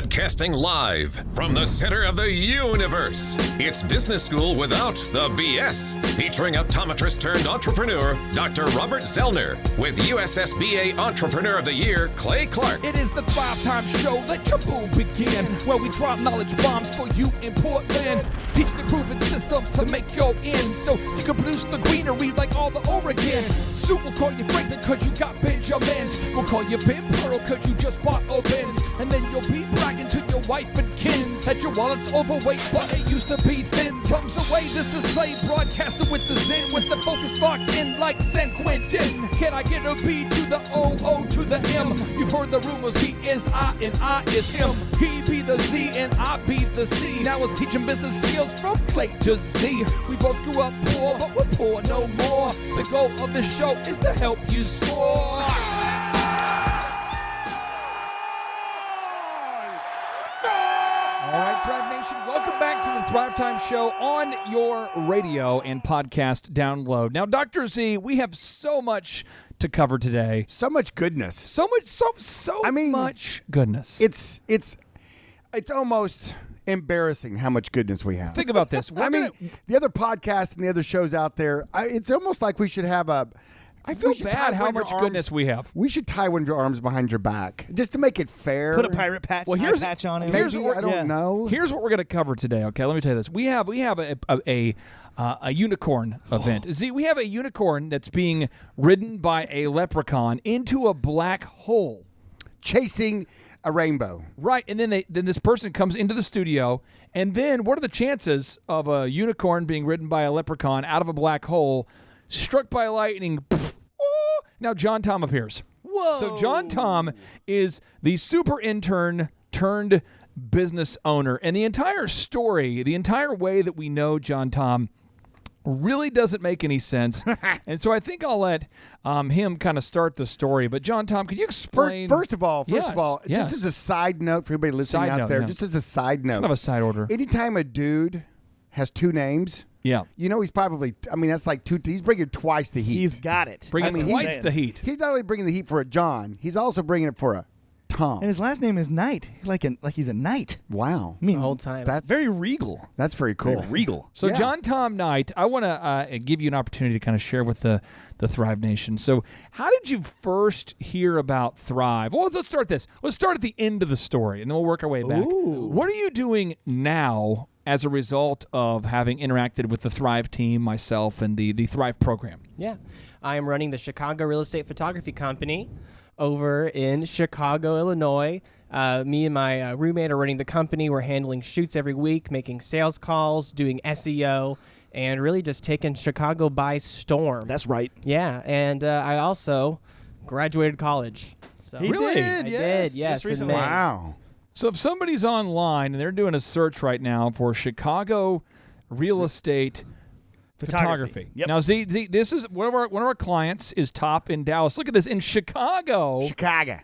Broadcasting live from the center of the universe. It's Business School Without the BS. Featuring optometrist turned entrepreneur, Dr. Robert Zellner, with USSBA Entrepreneur of the Year, Clay Clark. It is the Thrivetime Show. Let your boo begin. Where we drop knowledge bombs for you in Portland. Teaching the proven systems to make your ends. So you can produce the greenery like all the Oregon. Sue will call you Franklin cause you got Benjamins. We'll call you Ben Pearl cause you just bought a Benz. And then you'll be bragging to your wife and kids that your wallet's overweight but it used to be thin. Thumbs away, this is Clay broadcaster with the Zen. With the focus locked in like San Quentin. Can I get a B to the O to the M? You've heard the rumors, he is I and I is him. He be the Z and I be the C. Now it's teaching business skills from Clay to Z. We both grew up poor, but we're poor no more. The goal of the show is to help you soar. All right, Thrive Nation, welcome back to the Thrivetime Show on your radio and podcast download. Now, Dr. Z, we have so much to cover today. So much goodness. So much goodness. It's almost embarrassing how much goodness we have. Think about this. The other podcasts and the other shows out there, it's almost like we should have a... I feel bad how much goodness we have. We should tie one of your arms behind your back just to make it fair. Put a pirate patch, patch on it. Maybe, I don't know. Here's what we're going to cover today, okay? Let me tell you this. We have a unicorn event. Z, we have a unicorn that's being ridden by a leprechaun into a black hole. Chasing a rainbow. Right, and then this person comes into the studio, and then what are the chances of a unicorn being ridden by a leprechaun out of a black hole, struck by lightning? Now John Tom appears. Whoa! So John Tom is the super intern turned business owner, and the entire story, the entire way that we know John Tom really doesn't make any sense. And so I think I'll let him kind of start the story. But John Tom, can you explain? First of all, yes. just as a side note for everybody listening out there, just as a side note. Kind of a side order. Anytime a dude has two names, yeah, you know he's probably, that's like he's bringing twice the heat. He's got it. Bringing twice the heat. He's not only bringing the heat for a John, he's also bringing it for a Tom. And his last name is Knight, like he's a knight. Wow. I mean, the whole time. That's very regal. That's very cool. Very regal. So John Tom Knight, I want to give you an opportunity to kind of share with the Thrive Nation. So how did you first hear about Thrive? Well, let's start this. Let's start at the end of the story, and then we'll work our way back. Ooh. What are you doing now as a result of having interacted with the Thrive team, myself, and the Thrive program? Yeah. I am running the Chicago Real Estate Photography Company over in Chicago, Illinois. Me and my roommate are running the company. We're handling shoots every week, making sales calls, doing SEO, and really just taking Chicago by storm. That's right. Yeah, and I also graduated college. So He Really? did, I yes. did, yes. Just in recently. May. Wow. So if somebody's online and they're doing a search right now for Chicago real estate photography. Yep. Now, Z, this is one of our clients is top in Dallas. Look at this in Chicago.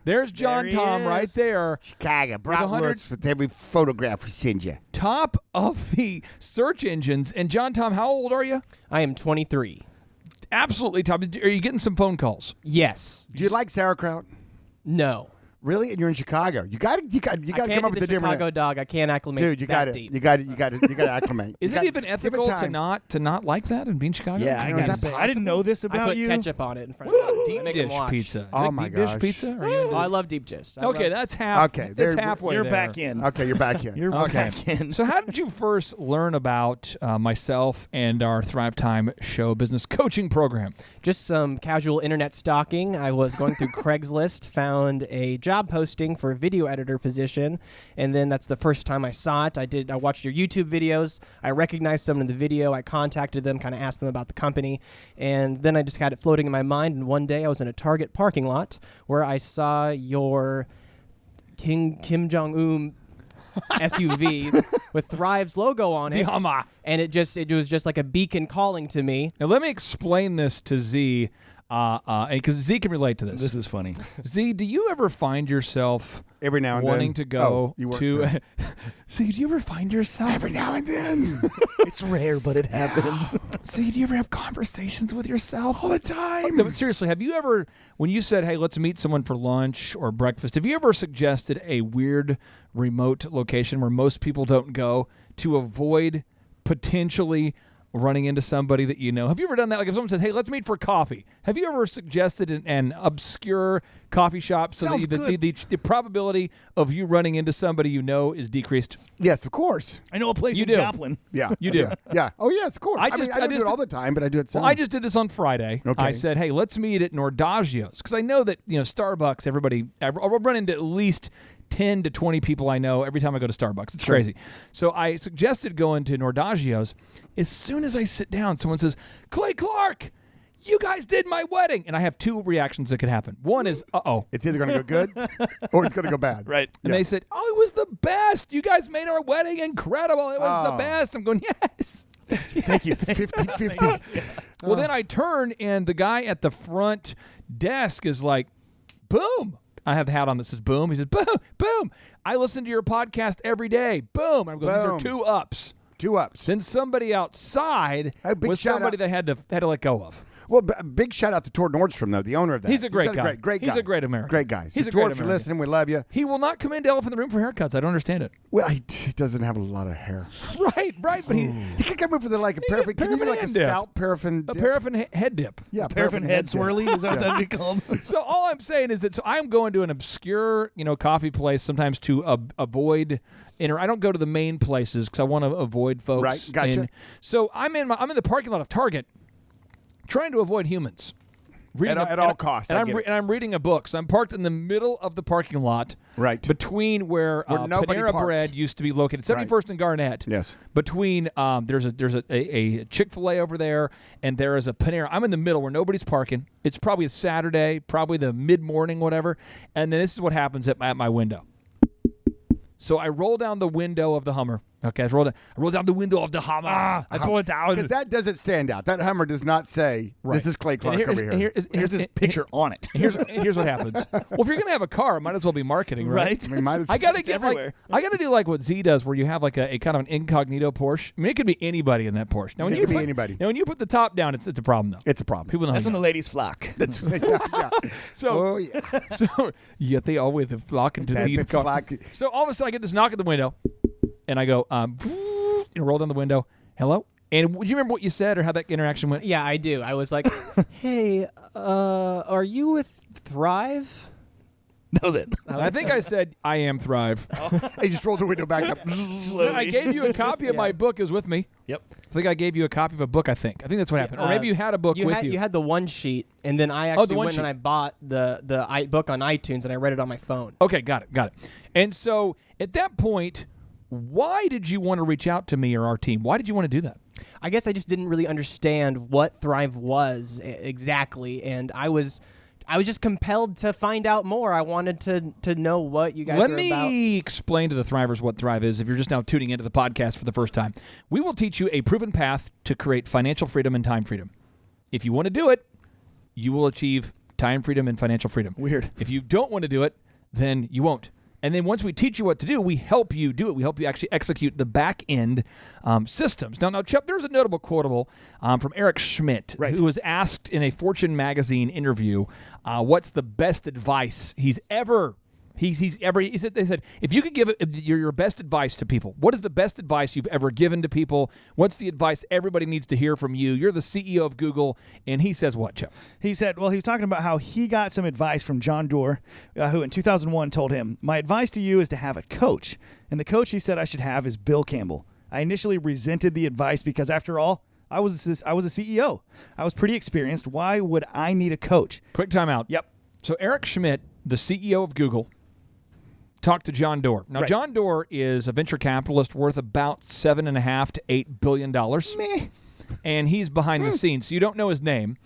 There's John There he Tom right is. there. Chicago. With 100 Bratwurst with every photograph we send you. Top of the search engines. And John Tom, how old are you? I am 23. Absolutely top. Are you getting some phone calls? Yes. Do you like sauerkraut? No. Really? And you're in Chicago. You got to come up with a different. Chicago dog. I can't acclimate. Dude, you got deep. to acclimate. Is it even ethical to not like that and be in Chicago? Yeah, I I know, is gotta that say, I didn't know this I about put you. ketchup on it in front of it. Deep Make 'em dish watch. pizza. Oh, Like my deep dish gosh. pizza? Are you? Oh, I love deep dish. Okay, that's half. Okay, that's halfway You're there. back in. Okay, you're back in. You're Okay. back in. So how did you first learn about myself and our Thrivetime Show business coaching program? Just some casual internet stalking. I was going through Craigslist, found a job posting for a video editor position, and then that's the first time I saw it. I watched your YouTube videos. I recognized someone in the video. I contacted them, kind of asked them about the company, and then I just had it floating in my mind, and one day I was in a Target parking lot where I saw your Kim Jong-un SUV with Thrive's logo on it. The Hummer. And it was just like a beacon calling to me. Now let me explain this to Z. because Z can relate to this. This is funny. Z, do you ever find yourself every now and wanting then to go to? Z, do you ever find yourself every now and then? It's rare, but it happens. Z, do you ever have conversations with yourself All the time. No, but seriously, have you ever, when you said, "Hey, let's meet someone for lunch or breakfast," have you ever suggested a weird remote location where most people don't go to avoid potentially running into somebody that you know? Have you ever done that? Like if someone says, "Hey, let's meet for coffee," have you ever suggested an obscure coffee shop so Sounds that the probability of you running into somebody you know is decreased? Yes, of course. I know a place You in do. Joplin. Yeah. You do. Yeah. Oh, yes, of course. I don't do it all the time, but I do it some. Well, I just did this on Friday. Okay. I said, "Hey, let's meet at Nordagio's," because I know that Starbucks. I'll run into at least 10 to 20 people I know every time I go to Starbucks. It's crazy. So I suggested going to Nordagio's. As soon as I sit down, someone says, "Clay Clark, you guys did my wedding." And I have two reactions that could happen. One is, uh-oh. It's either going to go good or it's going to go bad. Right. And they said, "Oh, it was the best. You guys made our wedding incredible. It was the best." I'm going, "Yes." Thank you. 50-50. Well, then I turn, and the guy at the front desk is like, "Boom." I have the hat on that says boom. He says, "Boom, boom. I listen to your podcast every day. Boom." I'm going, "These are Boom. 2 ups." 2 ups. Then somebody outside A big was shout somebody out. they had to let go of. Well, big shout out to Tord Nordstrom, though, the owner of that. He's a great guy. Great guy. He's a great American. Great guy. He's a Tord, great if you're American. listening, we love you. He will not come into Elephant in the Room for haircuts. I don't understand it. Well, he doesn't have a lot of hair. Right, but he He could come in for a paraffin. Can you do like a hand dip. scalp paraffin? a dip? paraffin head dip. Yeah, Paraffin head dip. swirly. Is that what that'd be called? So all I'm saying is that I'm going to an obscure, coffee place sometimes to avoid. I don't go to the main places because I want to avoid folks. Right, gotcha. And so I'm in the parking lot of Target, trying to avoid humans. At all costs. And I get it. I'm reading a book. So I'm parked in the middle of the parking lot. Right. Between where nobody Panera parks. Bread used to be located, 71st and Garnett. Yes. Between there's a Chick-fil-A over there, and there is a Panera. I'm in the middle where nobody's parking. It's probably a Saturday, probably the mid-morning, whatever. And then this is what happens at my window. So I roll down the window of the Hummer. Okay, I roll down the window of the Hummer. I pull it down. Because that doesn't stand out. That Hummer does not say, "This is Clay Clark over here." Here's his picture on it. Here's what happens. Well, if you're gonna have a car, it might as well be marketing, right? I mean, might as I gotta It's get everywhere. I gotta do like what Z does, where you have like a kind of an incognito Porsche. I mean, it could be anybody in that Porsche. Now, when It you could be put, anybody. Now, when you put the top down, it's a problem though. It's a problem. People know. That's how when you the ladies flock. That's yeah. So, Oh yeah. so yeah, they always flock into That these big cars. flock. So all of a sudden, I get this knock at the window, and I go, and roll down the window. Hello. And do you remember what you said or how that interaction went? Yeah, I do. I was like, "Hey, are you with Thrive?" That was it. I think I said, "I am Thrive." He just rolled the window back up. I gave you a copy of my book. It was with me. Yep. I think I gave you a copy of a book. I think that's what happened. Or maybe you had a book with you. You had the one sheet, and then I actually one went sheet. and I bought the book on iTunes, and I read it on my phone. Okay, got it. And so at that point, why did you want to reach out to me or our team? Why did you want to do that? I guess I just didn't really understand what Thrive was exactly, and I was just compelled to find out more. I wanted to know what you guys Let were me about. explain to the Thrivers what Thrive is if you're just now tuning into the podcast for the first time. We will teach you a proven path to create financial freedom and time freedom. If you want to do it, you will achieve time freedom and financial freedom. Weird. If you don't want to do it, then you won't. And then once we teach you what to do, we help you do it. We help you actually execute the back-end systems. Now, Chuck, there's a notable quotable from Eric Schmidt, Right. who was asked in a Fortune magazine interview what's the best advice he's ever He said, they said, if you could give your best advice to people, what is the best advice you've ever given to people? What's the advice everybody needs to hear from you? You're the CEO of Google. And he says what, Chuck? He said, well, he was talking about how he got some advice from John Doerr, who in 2001 told him, my advice to you is to have a coach. And the coach he said I should have is Bill Campbell. I initially resented the advice because, after all, I was a CEO. I was pretty experienced. Why would I need a coach? Quick timeout. Yep. So Eric Schmidt, the CEO of Google, talked to John Doerr. Now, Right. John Doerr is a venture capitalist worth about $7.5 to $8 billion. Meh. And he's behind the scenes, so you don't know his name.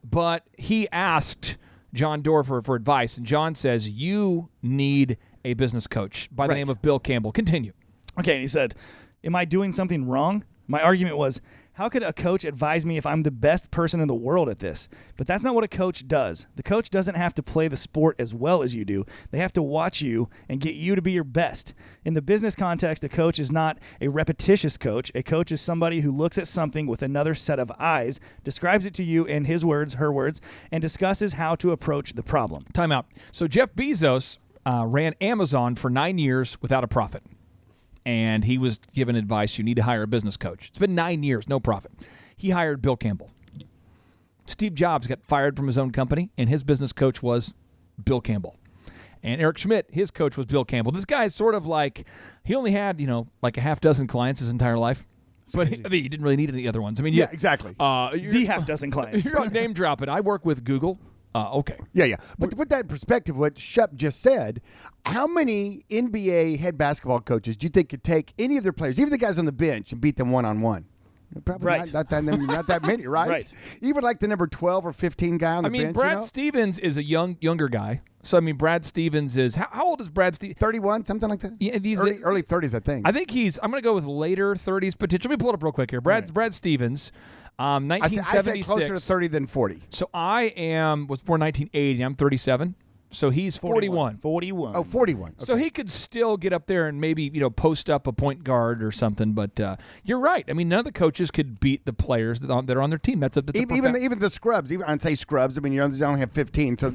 But he asked John Doerr for advice, and John says, you need a business coach by the Right. name of Bill Campbell. Continue. Okay, and he said, am I doing something wrong? My argument was, How could a coach advise me if I'm the best person in the world at this? But that's not what a coach does. The coach doesn't have to play the sport as well as you do. They have to watch you and get you to be your best. In the business context, a coach is not a repetitious coach. A coach is somebody who looks at something with another set of eyes, describes it to you in his words, her words, and discusses how to approach the problem. Time out. So Jeff Bezos ran Amazon for 9 years without a profit. And he was given advice, you need to hire a business coach. It's been 9 years, no profit. He hired Bill Campbell. Steve Jobs got fired from his own company, and his business coach was Bill Campbell. And Eric Schmidt, his coach was Bill Campbell. This guy is sort of like, he only had, like a half dozen clients his entire life. But he didn't really need any other ones. I mean, Yeah, exactly. The half dozen clients. You're name dropping. I work with Google. Okay. Yeah. But to put that in perspective, what Shep just said, how many NBA head basketball coaches do you think could take any of their players, even the guys on the bench, and beat them one-on-one? Probably Right. not that many, right? Right. Even like the number 12 or 15 guy on the bench. Brad Stevens is a younger guy. So, Brad Stevens is, how old is Brad Stevens? 31, something like that? Yeah, early 30s, I think. I think I'm going to go with later 30s potential. Let me pull it up real quick here. Brad Stevens, I 1976. said closer to 30 than 40. So I was born 1980. I'm 37. So he's 41. 41. Oh, 41. So he could still get up there and maybe, post up a point guard or something. But you're right. None of the coaches could beat the players that are on their team. That's even the scrubs. I'd say scrubs. You only have 15. So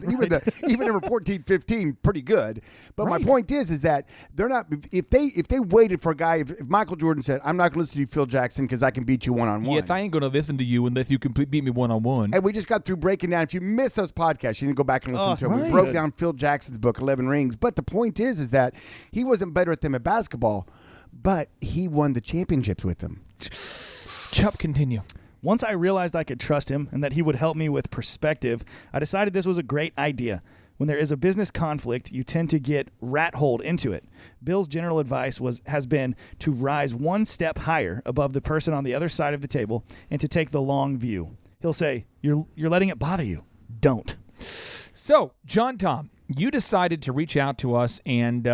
even number 14, 15, pretty good. But Right. my point is that they're not. If they waited for a guy, if Michael Jordan said, "I'm not going to listen to you, Phil Jackson, because I can beat you one-on-one." Yes, I ain't going to listen to you unless you can beat me one-on-one. And we just got through breaking down. If you missed those podcasts, you need to go back and listen to them. We right. broke down Phil Jackson's book, 11 Rings. But the point is that he wasn't better at them at basketball, but he won the championships with them. Chup, continue. Once I realized I could trust him and that he would help me with perspective, I decided this was a great idea. When there is a business conflict, you tend to get rat-holed into it. Bill's general advice has been to rise one step higher above the person on the other side of the table and to take the long view. He'll say, "You're letting it bother you. Don't." So, John Tom, you decided to reach out to us and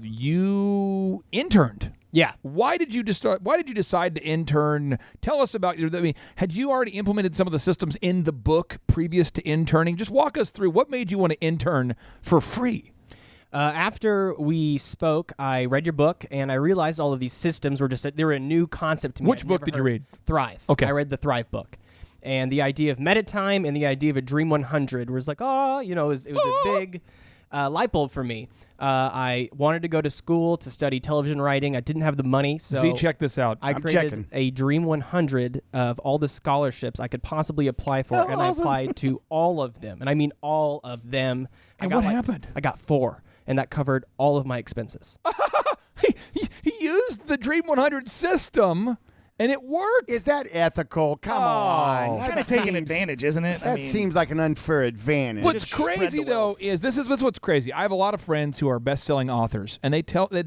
you interned. Yeah. Why did you decide to intern? Tell us about had you already implemented some of the systems in the book previous to interning? Just walk us through what made you want to intern for free. After we spoke, I read your book, and I realized all of these systems were they were a new concept to me. Which book did you read? Thrive. Okay. I read the Thrive book. And the idea of Meditime and the idea of a Dream 100 was like, it was a big light bulb for me. I wanted to go to school to study television writing. I didn't have the money, so Z, check this out. I created a Dream 100 of all the scholarships I could possibly apply for, and awesome. I applied to all of them. And I mean all of them. And what happened? I got 4, and that covered all of my expenses. He used the Dream 100 system, and it worked. Is that ethical? Come on. It's That kind of taking seems- advantage, isn't it? That seems like an unfair advantage. What's Just spread crazy the though wealth. is this is what's crazy. I have a lot of friends who are best-selling authors, and they tell me,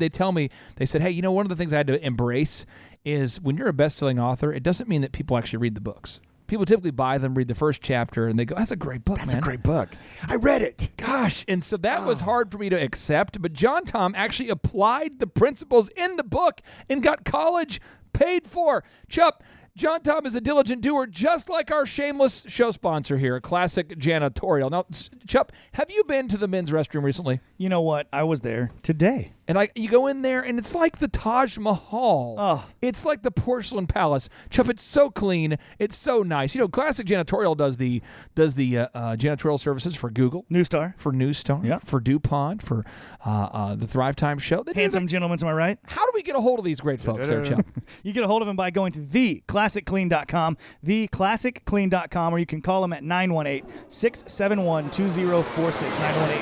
they said, "Hey, one of the things I had to embrace is when you're a best-selling author, it doesn't mean that people actually read the books. People typically buy them, read the first chapter, and they go, 'That's a great book, That's man.'" a great book. I read it. Gosh, and so that was hard for me to accept, but John Tom actually applied the principles in the book and got college paid for. Chup, John Tom is a diligent doer, just like our shameless show sponsor here, Classic Janitorial. Now, Chup, have you been to the men's restroom recently? You know what? I was there today. And you go in there, and it's like the Taj Mahal. Oh. It's like the Porcelain Palace. Chup, it's so clean. It's so nice. Classic Janitorial does the janitorial services for Google, New Star. for News Star, Yeah. for DuPont, for the Thrivetime show. They do Handsome gentlemen to my right. How do we get a hold of these great folks there, Chup? You get a hold of him by going to theclassicclean.com, theclassicclean.com, or you can call him at 918-671-2046,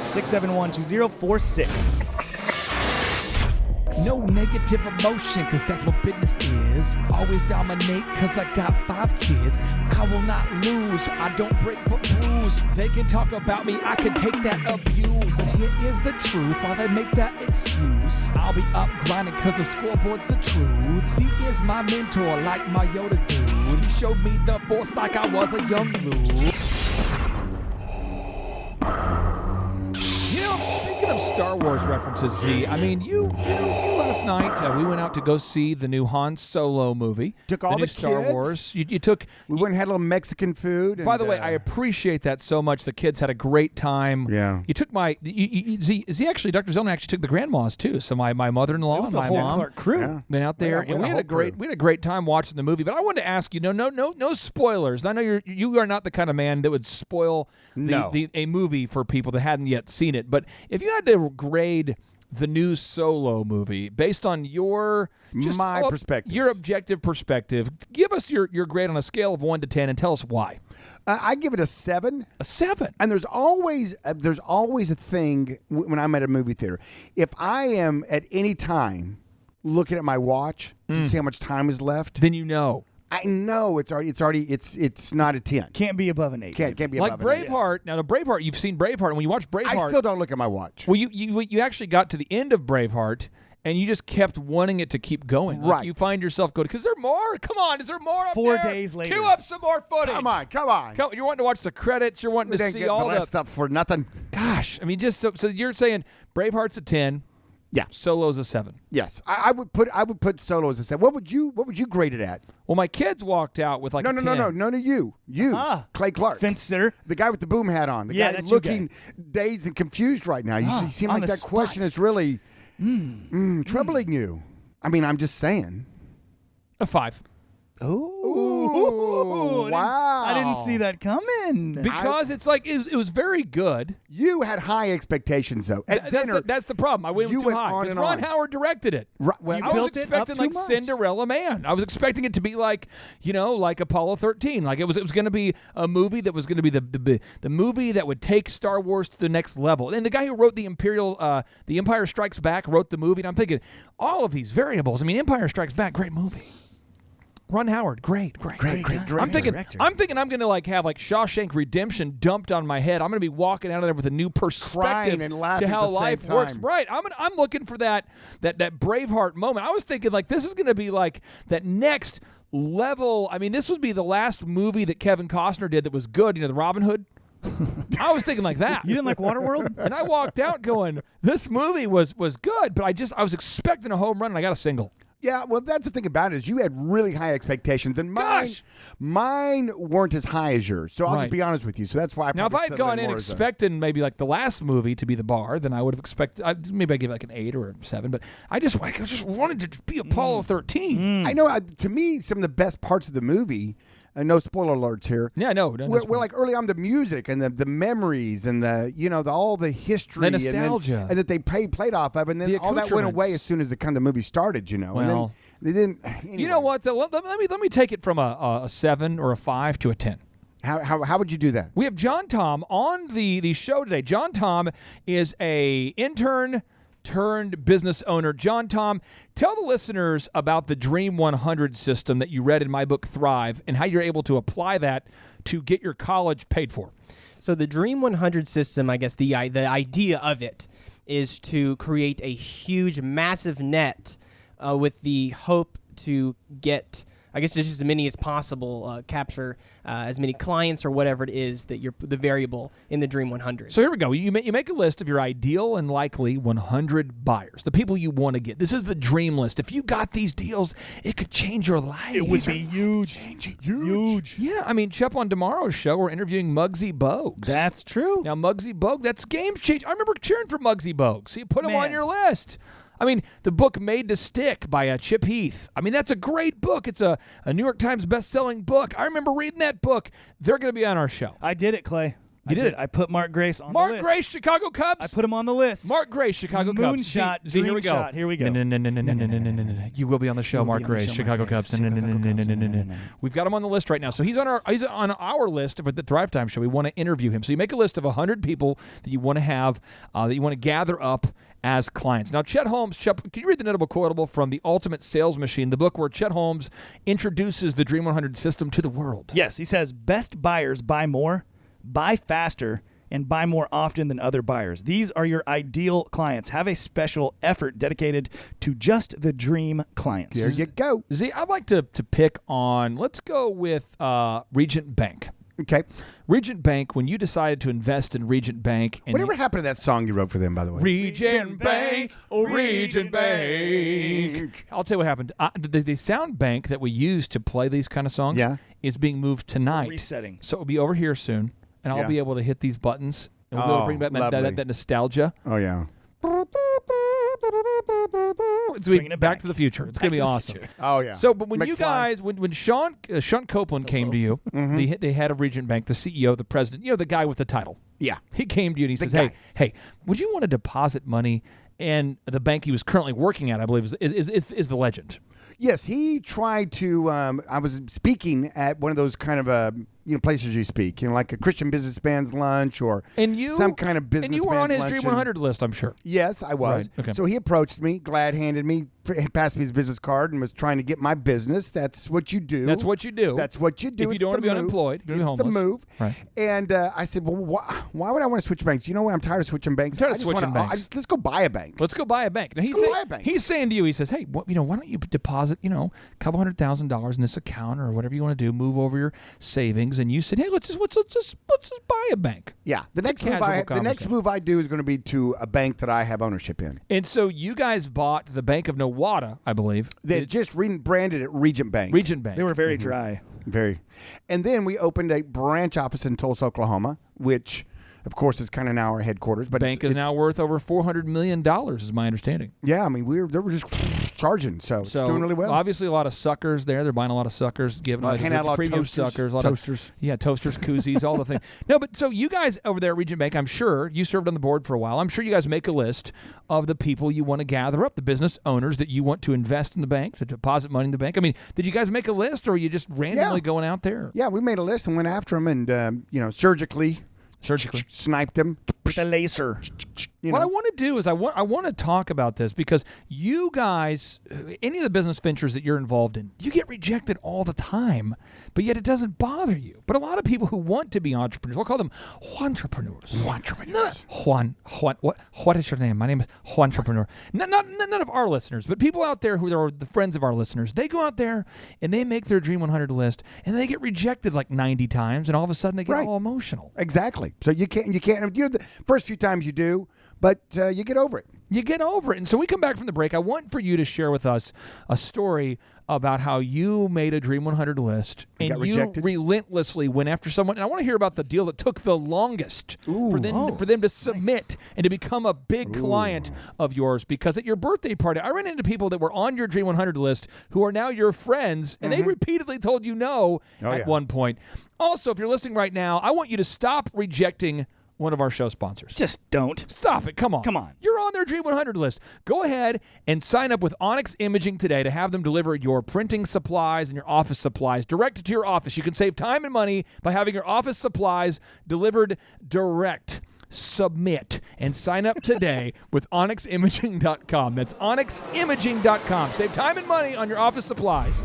918-671-2046. No negative emotion, cause that's what business is. Always dominate, cause I got 5 kids. I will not lose, I don't break but bruise. They can talk about me, I can take that abuse. But here is the truth, while they make that excuse, I'll be up grinding cause the scoreboard's the truth. He is my mentor, like my Yoda dude. He showed me the force like I was a young Luke. Speaking of Star Wars references, Z, you let us last night we went out to go see the new Han Solo movie. Took all new the Star kids. Wars. You took. We went and had a little Mexican food. By the way, I appreciate that so much. The kids had a great time. Yeah. You took my. Z actually, Dr. Zellner actually took the grandmas too. So my mother-in-law It was and a my whole mom Clark crew. Yeah. been out there, Yeah, and we had a great time watching the movie. But I wanted to ask you, no spoilers. I know you are not the kind of man that would spoil a movie for people that hadn't yet seen it. But if you had to grade the new Solo movie based on your perspective, your objective perspective, give us your grade on a scale of 1 to 10 and tell us why. I give it a 7. A 7. And there's always a thing when I'm at a movie theater. If I am at any time looking at my watch to see how much time is left, then you know. I know it's not a 10. Can't be above an 8. Can't be Like above an 8. Braveheart. Now, the Braveheart, you've seen Braveheart, and when you watch Braveheart, I still don't look at my watch. well, you actually got to the end of Braveheart, and you just kept wanting it to keep going. Like, Right. you find yourself going, is there more? Come on, is there more up 4 there? days later. Cue up some more footage. Come on. You're wanting to watch the credits. You're wanting We to didn't see get all the rest stuff for nothing. Gosh, I mean, just so you're saying Braveheart's a 10. Yeah. Solo's a 7. Yes, I would put Solo as a 7. What would you grade it at? Well, my kids walked out with like No, a 10. no, you, Clay Clark, Fence sitter. the guy with the boom hat on, the Yeah, guy that's you looking dazed and confused right now. You seem on like the that question spot. is really troubling you. I mean, I'm just saying. A 5. Ooh, wow! I didn't see that coming. Because it's like it was very good. You had high expectations, though. At dinner, That's the problem. I went you too went high. on Because and Ron on. Howard directed it. well, You I was built it up expecting too like much. Cinderella Man. I was expecting it to be like, like Apollo 13. Like it was going to be a movie that was going to be the movie that would take Star Wars to the next level. And the guy who wrote the Empire Strikes Back wrote the movie. And I'm thinking, all of these variables. I mean, Empire Strikes Back, great movie. Ron Howard, great. director. I'm thinking I'm going to like have like Shawshank Redemption dumped on my head. I'm going to be walking out of there with a new perspective Crying and laughing to at how the same life works. time. Right. I'm looking for that Braveheart moment. I was thinking like this is going to be like that next level. I mean, this would be the last movie that Kevin Costner did that was good. The Robin Hood. I was thinking like that. You didn't like Waterworld? And I walked out going, this movie was good, but I was expecting a home run and I got a single. Yeah, well, that's the thing about it is you had really high expectations, and mine weren't as high as yours. So I'll Right. just be honest with you. So that's why I Now, if probably I had settled gone in more as a- expecting maybe like the last movie to be the bar, then I would have expected maybe I give it like an 8 or a 7. But I just wanted to be Apollo 13. I know. To me, some of the best parts of the movie. No spoiler alerts here. Yeah, no, We're like early on the music and the memories and all the history, The nostalgia. and that they played off of, and then The all that went away accoutrements. as soon as the movie started. And then Well, they didn't. Anyway. You know what? Though? Let me take it from a 7 or a 5 to a 10. How would you do that? We have John Tom on the show today. John Tom is a intern turned business owner. John Tom, tell the listeners about the Dream 100 system that you read in my book Thrive and how you're able to apply that to get your college paid for. So the Dream 100 system, I guess the idea of it is to create a huge, massive net with the hope to get, I guess, just as many as possible, capture as many clients or whatever it is that you're the variable in the Dream 100. So here we go. You make a list of your ideal and likely 100 buyers, the people you want to get. This is the dream list. If you got these deals, it could change your life. It would be huge. Huge. Yeah, I mean, Chup on tomorrow's show, we're interviewing Muggsy Bogues. That's true. Now, Muggsy Bogues, that's game change. I remember cheering for Muggsy Bogues. So you put him on Man. your list. I mean, the book Made to Stick by Chip Heath. I mean, that's a great book. It's a New York Times best-selling book. I remember reading that book. They're going to be on our show. I did it, Clay. You did it. I put Mark Grace on the Mark list. Grace, Chicago Cubs. I put him on the list. Mark Grace, Chicago Cubs. Moonshot, See, here dream we go. shot. Here we go. No. You will be on the show, You'll Mark be on the Grace, show, Chicago Mark Grace, Cubs. Chicago Cubs. No. We've got him on the list right now. So he's on our list for the Thrivetime show. We want to interview him. So you make a list of 100 people that you want to have, that you want to gather up as clients. Now, Chet Holmes, can you read the notable quotable from The Ultimate Sales Machine, the book where Chet Holmes introduces the Dream 100 system to the world? Yes, he says best buyers buy more, buy faster, and buy more often than other buyers. These are your ideal clients. Have a special effort dedicated to just the dream clients. There you go. Z, I'd like to pick on, let's go with Regent Bank. Okay. Regent Bank, when you decided to invest in Regent Bank. And Whatever happened to that song you wrote for them, by the way? Regent Bank, oh Regent Bank. I'll tell you what happened. The sound bank that we use to play these kind of songs is being moved tonight. Resetting. So it'll be over here soon, and I'll be able to hit these buttons. And we'll be able to bring back that nostalgia. Oh, yeah. It's going to be Back to the Future. It's going to be awesome. Oh, yeah. So, but when you guys, when Sean Copeland came to you, the head of Regent Bank, the CEO, the president, the guy with the title. Yeah. He came to you and he says, hey, would you want to deposit money? And the bank he was currently working at, I believe, is the Legend. Yes, he tried to. I was speaking at one of those kind of places you speak, like a Christian businessman's lunch or some kind of businessman's lunch. And you were on his Dream 100 list, I'm sure. Yes, I was. Right. Okay. So he approached me, glad-handed me, passed me his business card, and was trying to get my business. That's what you do. That's what you do. That's what you do. If you don't want to be unemployed, you're it's the move. Right. And I said, well, why would I want to switch banks? You know what? I'm tired of switching banks. Let's go buy a bank. Let's go buy a bank. Now, he's saying to you, he says, hey, why don't you deposit, a couple $100,000 in this account or whatever you want to do, move over your savings. And you said, hey, let's just buy a bank. Yeah. The next move I do is going to be to a bank that I have ownership in. And so you guys bought the Bank of Nowata, I believe. They just rebranded it Regent Bank. Regent Bank. They were very dry. Very. And then we opened a branch office in Tulsa, Oklahoma, which, of course, is kind of now our headquarters. But bank is now worth over $400 million, is my understanding. Yeah, I mean, they were just charging, so it's doing really well. Obviously, a lot of suckers there. They're buying a lot of suckers, giving out a lot of premium suckers, a lot toasters. Toasters, koozies, all the things. No, but so you guys over there at Regent Bank, I'm sure you served on the board for a while. I'm sure you guys make a list of the people you want to gather up, the business owners that you want to invest in the bank, to deposit money in the bank. I mean, did you guys make a list, or were you just randomly going out there? Yeah, we made a list and went after them, and surgically sniped them with a laser. What I want to do is I want to talk about this because you guys, any of the business ventures that you're involved in, you get rejected all the time, but yet it doesn't bother you. But a lot of people who want to be entrepreneurs, we'll call them entrepreneurs. Juan, what is your name? My name is Entrepreneur. None of our listeners, but people out there who are the friends of our listeners, they go out there and they make their Dream 100 list and they get rejected like 90 times, and all of a sudden they get all emotional. Exactly. So you can't. The first few times you do. But you get over it. You get over it. And so we come back from the break. I want for you to share with us a story about how you made a Dream 100 list and you relentlessly went after someone. And I want to hear about the deal that took the longest for them to submit and to become a big client of yours. Because at your birthday party, I ran into people that were on your Dream 100 list who are now your friends, and they repeatedly told you no at one point. Also, if you're listening right now, I want you to stop rejecting one of our show sponsors. Just don't. Stop it. Come on. You're on their Dream 100 list. Go ahead and sign up with Onyx Imaging today to have them deliver your printing supplies and your office supplies direct to your office. You can save time and money by having your office supplies delivered direct. Submit and sign up today with onyximaging.com. That's onyximaging.com. Save time and money on your office supplies.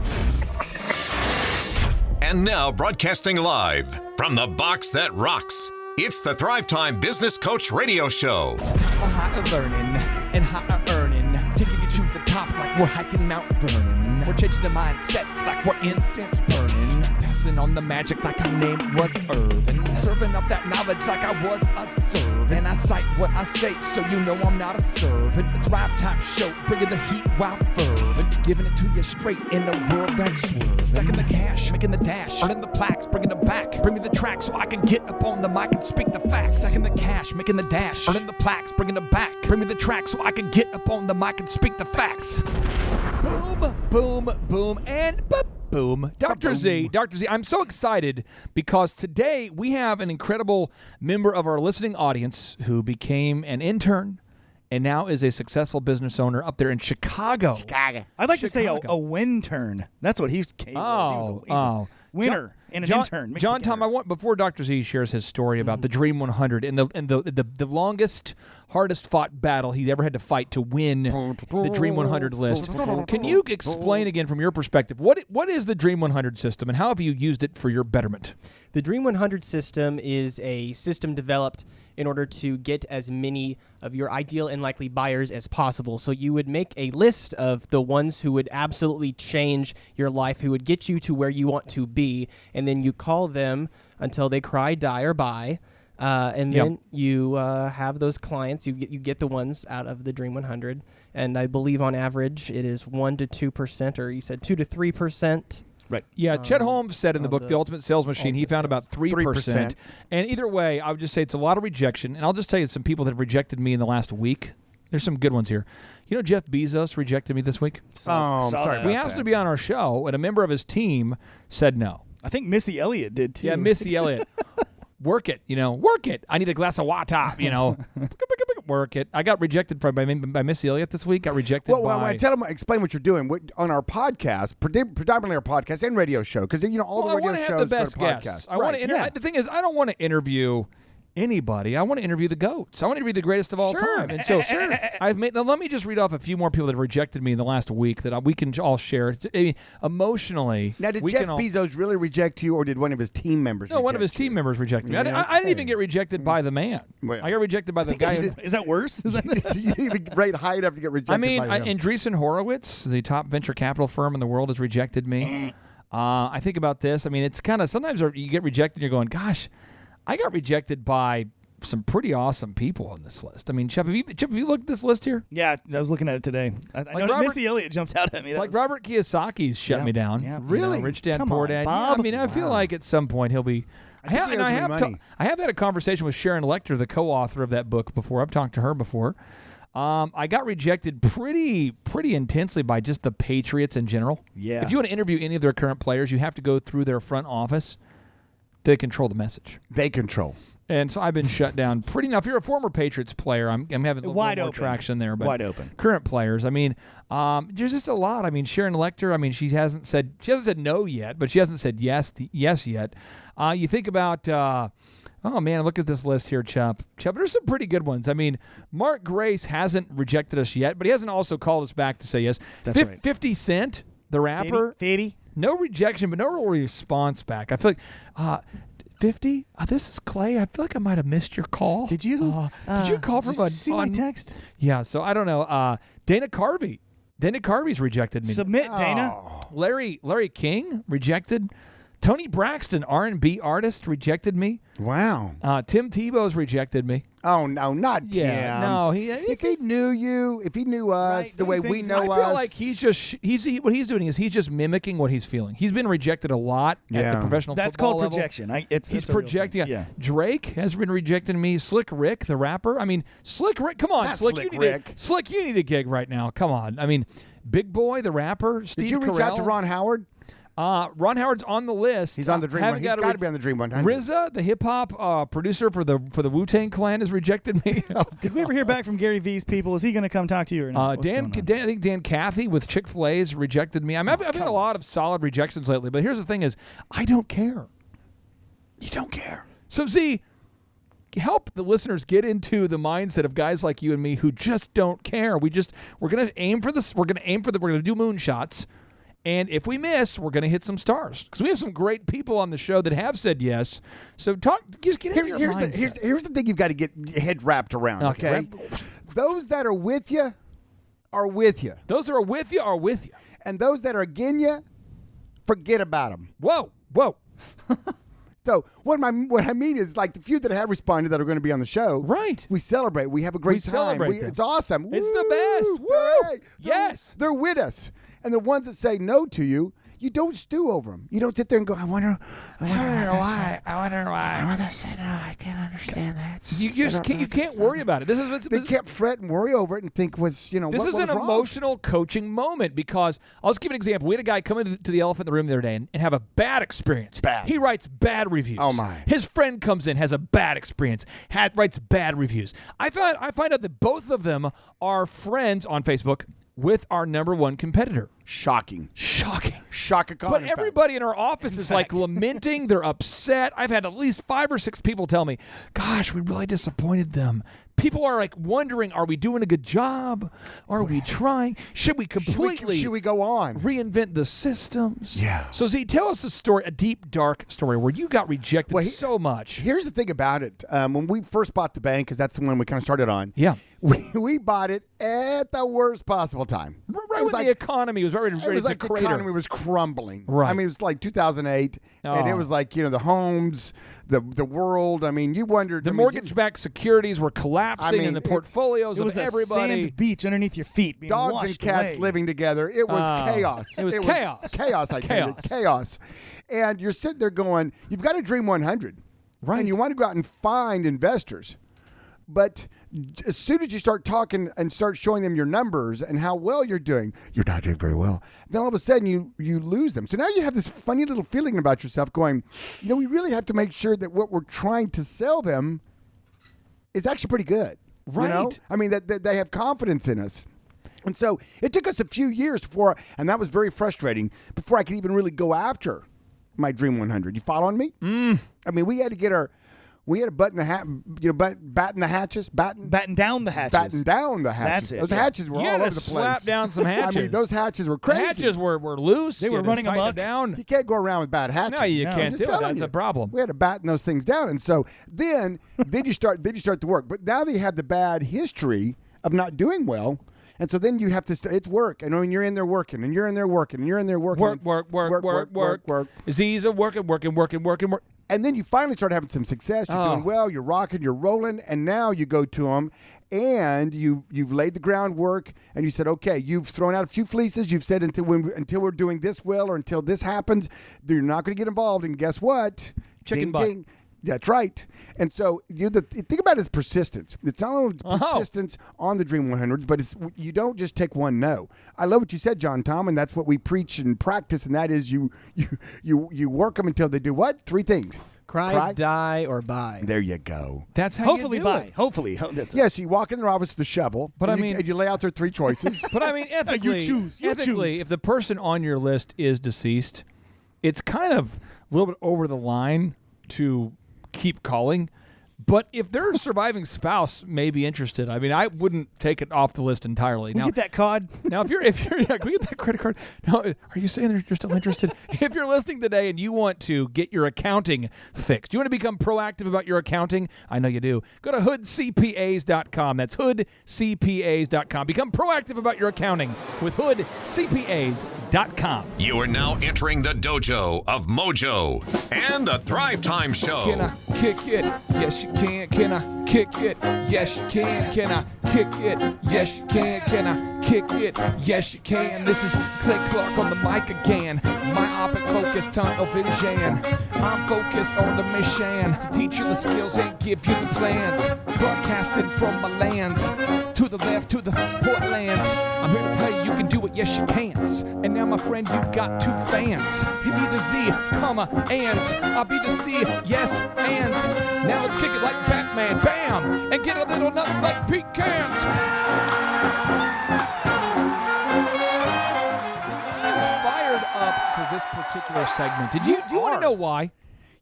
And now broadcasting live from the box that rocks. It's the Thrivetime Business Coach Radio Show. It's time for higher learning and higher earning. Taking you to the top like we're hiking Mount Vernon. We're changing the mindsets like we're incense burning. Passing on the magic like our name was Irvin. Serving up that knowledge like I was a servant. And I cite what I say so you know I'm not a servant. It's Thrivetime Show, bringing the heat while fervent. Giving it to you straight in a world that's swerving. Stacking the cash, making the dash, earning the plaques, bringing it back. Bring me the track so I can get up on the mic and speak the facts. Stacking the cash, making the dash, earning the plaques, bringing it back. Bring me the track so I can get up on the mic and speak the facts. Boom, boom, boom, and boom. Dr. Z, I'm so excited because today we have an incredible member of our listening audience who became an intern and now is a successful business owner up there in Chicago. I'd like to say a win turn. That's what he's capable. He's a winner and an intern. John Tom, I want before Dr. Z shares his story about the Dream 100 and the longest, hardest fought battle he's ever had to fight to win the Dream 100 list. Can you explain again from your perspective what is the Dream 100 system and how have you used it for your betterment? The Dream 100 system is a system developed in order to get as many of your ideal and likely buyers as possible. So you would make a list of the ones who would absolutely change your life, who would get you to where you want to be, and then you call them until they cry, die, or buy. And then you have those clients. You get the ones out of the Dream 100, and I believe on average it is 1 to 2%, or you said 2 to 3%. Right. Yeah, Chet Holmes said in the book, The Ultimate Sales Machine, he found about 3%. And either way, I would just say it's a lot of rejection. And I'll just tell you some people that have rejected me in the last week. There's some good ones here. You know, Jeff Bezos rejected me this week. I'm sorry. We asked him to be on our show, and a member of his team said no. I think Missy Elliott did too. Yeah, Missy Elliott. Work it, work it. I need a glass of water, Work it. I got rejected by Missy Elliott this week. Got rejected by... Well, I tell them, explain what you're doing on our podcast, predominantly our podcast and radio show, because, all the radio shows have the best go to podcasts. guests. I want to. The thing is, I don't want to interview anybody. I want to interview the GOATs. I want to interview the greatest of all time. And so I've made... Now, let me just read off a few more people that have rejected me in the last week that we can all share. I mean, emotionally... Now, did Jeff Bezos really reject you, or did one of his team members No, one of his team members rejected me. I didn't even get rejected by the man. Well, I got rejected by the guy... Is that worse? You didn't even rate high enough to get rejected by him. Andreessen Horowitz, the top venture capital firm in the world, has rejected me. I think about this. I mean, it's kind of... Sometimes you get rejected and you're going, gosh, I got rejected by some pretty awesome people on this list. I mean, Chef, have you looked at this list here? Yeah, I was looking at it today. I know Missy Elliott jumps out at me. Robert Kiyosaki's shut me down. Yeah. Really? Rich Dad, Come Poor on, Dad. Bob. Yeah, I mean, I feel like at some point he'll be... I have had a conversation with Sharon Lecter, the co-author of that book, before. I've talked to her before. I got rejected pretty intensely by just the Patriots in general. Yeah. If you want to interview any of their current players, you have to go through their front office. They control the message. They control. And so I've been shut down pretty. Now, if you're a former Patriots player, I'm having a little more traction there. But wide open. Current players, I mean, there's just a lot. I mean, Sharon Lecter, I mean, she hasn't said no yet, but she hasn't said yes yet. You think about, oh man, look at this list here, Chup. There's some pretty good ones. I mean, Mark Grace hasn't rejected us yet, but he hasn't also called us back to say yes. That's right. 50 Cent, the rapper, 50. No rejection, but no real response back. I feel like. 50? This is Clay. I feel like I might have missed your call. Did you? Did you call from a... See my text? Yeah, so I don't know. Dana Carvey. Dana Carvey's rejected me. Submit, Dana. Larry King rejected. Tony Braxton, R&B artist, rejected me. Wow. Tim Tebow's rejected me. Oh, no, not Tim. Yeah, no. If he knew you, if he knew us the way we know us. I feel like what he's doing is he's just mimicking what he's feeling. He's been rejected a lot at the professional That's football called level. projection. He's projecting. Yeah. Drake has been rejecting me. Slick Rick, the rapper. I mean, Slick Rick, come on. Not Slick, Rick. Slick, you need a gig right now. Come on. I mean, Big Boy, the rapper. Steve Did you reach out to Ron Howard? Ron Howard's on the list. He's on the Dream 100. He's got to be on the Dream 100. RZA, the hip hop producer for the Wu-Tang Clan, has rejected me. Did we ever hear back from Gary V's people? Is he going to come talk to you or not? I think Dan Cathy with Chick-fil-A has rejected me. I've had a lot of solid rejections lately, but here's the thing: is I don't care. You don't care. So see, help the listeners get into the mindset of guys like you and me who just don't care. We're going to aim for this. We're going to do moonshots. And if we miss, we're going to hit some stars because we have some great people on the show that have said yes. So just get into your mindset. Here's the thing you've got to get your head wrapped around, okay? Those that are with you are with you. Those that are with you are with you. And those that are against you, forget about them. Whoa. So what I mean is, like, the few that have responded that are going to be on the show, right? We celebrate. We have a great time. It's awesome. It's the best. Woo! Yes, they're with us. And the ones that say no to you, you don't stew over them. You don't sit there and go, I wonder why. I want to say no. I can't understand that. You can't worry about it. They can't fret and worry over it and think this is an emotional coaching moment because I'll just give an example. We had a guy come into the Elephant in the Room the other day and have a bad experience. He writes bad reviews. Oh my! His friend comes in, has a bad experience, writes bad reviews. I find out that both of them are friends on Facebook with our number one competitor. Shocking. But everybody in our office is like lamenting. They're upset. I've had at least 5 or 6 people tell me, gosh, we really disappointed them. People are like wondering, are we doing a good job? Are we trying? Should we completely should we go on? Reinvent the systems? Yeah. So Z, tell us a story, a deep, dark story where you got rejected so much. Here's the thing about it. When we first bought the bank, because that's the one we kind of started on. Yeah. We bought it at the worst possible time. right when the economy was ready It was to like the crater. economy was crumbling. Right. I mean, it was like 2008, and it Oh. was like, the homes, the world. I mean, you wondered. The mortgage-backed securities were collapsing, and the portfolios It was of a everybody. sand beach underneath your feet, being dogs and washed cats away. living together. It was chaos. It was chaos. Chaos, I tell you. Chaos. Chaos. And you're sitting there going, you've got to dream 100. Right. And you want to go out and find investors. But as soon as you start talking and start showing them your numbers and how well you're doing not doing very well. Then all of a sudden you lose them. So now you have this funny little feeling about yourself going, we really have to make sure that what we're trying to sell them is actually pretty good. Right. I mean, that they have confidence in us. And so it took us a few years and that was very frustrating, before I could even really go after my Dream 100. You following me? I mean, we had to batten the hatches. Batten down the hatches. Batten down the hatches. That's it. Those hatches were You all had over to the place. slap down some hatches. I mean, those hatches were The crazy. hatches were loose. They were You had to running tighten amok. it down. You can't go around with bad hatches. No, you can't I'm just do it. telling That's you. a problem. We had to batten those things down, and so then you start the work. But now they have the bad history of not doing well. And so then you have to. It's work, and when you're in there working, and you're in there working, and you're in there working, Work. Z's are working. And then you finally start having some success. You're doing well. You're rocking. You're rolling. And now you go to them, and you've laid the groundwork, and you said, okay, you've thrown out a few fleeces. You've said until we're doing this well, or until this happens, you're not going to get involved. And guess what? Chicken Ding, butt. ding. That's right. And so the think about it as persistence. It's not only persistence on the Dream 100, but you don't just take one no. I love what you said, John Tom, and that's what we preach and practice, and that is you work them until they do what? 3 things. Cry, die, or buy. There you go. That's how Hopefully you do buy. it. Hopefully. That's it. Yes, you walk in their office with a shovel, But and I mean- you lay out their 3 choices. But I mean, ethically, You choose. if the person on your list is deceased, it's kind of a little bit over the line to keep calling. But if their surviving spouse may be interested, I mean, I wouldn't take it off the list entirely. We Now, get that card. Now, if you're, can we get that credit card? No, are you saying that you're still interested? If you're listening today and you want to get your accounting fixed, you want to become proactive about your accounting? I know you do. Go to hoodcpas.com. That's hoodcpas.com. Become proactive about your accounting with hoodcpas.com. You are now entering the dojo of Mojo and the Thrivetime Show. Can I kick it? Yes, you can. Can I kick it? Yes, you can. Can I kick it? Yes, you can. Can I kick it? Yes, you can. This is Clay Clark on the mic again. Myopic focused tunnel vision. I'm focused on the mission to teach you the skills and give you the plans. Broadcasting from my lands to the left, to the Portlands. I'm here to tell you can do it. Yes, you can. And now, my friend, you got 2 fans. Hit me the Z, comma, and I'll be the C. Yes, and now let's kick it like Batman, bam, and get a little nuts like pecans. I'm fired up for this particular segment. Do you want to know why?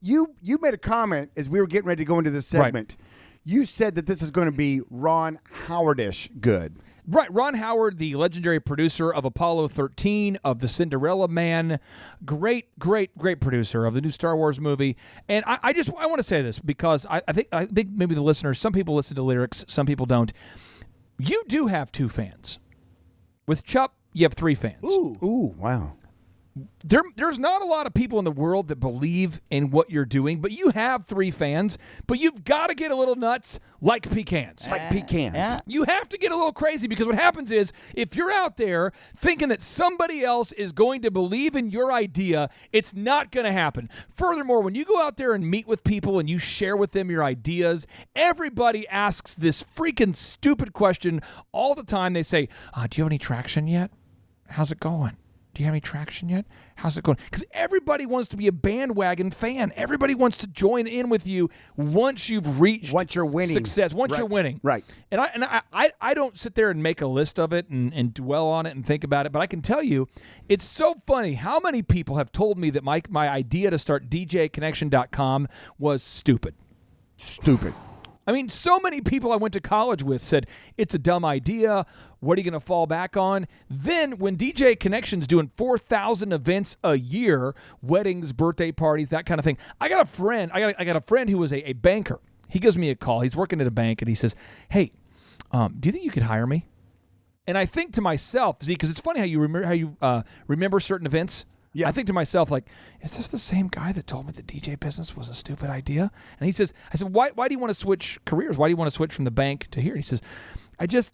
You made a comment as we were getting ready to go into this segment. You said that this is going to be Ron Howard-ish good. Right, Ron Howard, the legendary producer of Apollo 13, of The Cinderella Man, great producer of the new Star Wars movie. And I want to say this because I think maybe the listeners, some people listen to lyrics, some people don't. You do have 2 fans. With Chup, you have 3 fans. Ooh, wow. There's not a lot of people in the world that believe in what you're doing, but you have 3 fans, but you've got to get a little nuts like pecans. Like pecans. yeah. You have to get a little crazy because what happens is if you're out there thinking that somebody else is going to believe in your idea, it's not going to happen. Furthermore, when you go out there and meet with people and you share with them your ideas, everybody asks this freaking stupid question all the time. They say, do you have any traction yet? How's it going? Do you have any traction yet? How's it going? Because everybody wants to be a bandwagon fan. Everybody wants to join in with you once you've reached Once you're winning. success. Once Right. you're winning. Right. And I don't sit there and make a list of it and dwell on it and think about it, but I can tell you it's so funny how many people have told me that my idea to start DJConnection.com was stupid. Stupid. I mean, so many people I went to college with said, it's a dumb idea. What are you going to fall back on? Then when DJ Connection's doing 4,000 events a year, weddings, birthday parties, that kind of thing, I got a friend. I got a friend who was a banker. He gives me a call. He's working at a bank, and he says, hey, do you think you could hire me? And I think to myself, Z, because it's funny how you remember certain events. Yeah. I think to myself, like, is this the same guy that told me the DJ business was a stupid idea? And he says, I said, why do you want to switch careers? Why do you want to switch from the bank to here? And he says, I just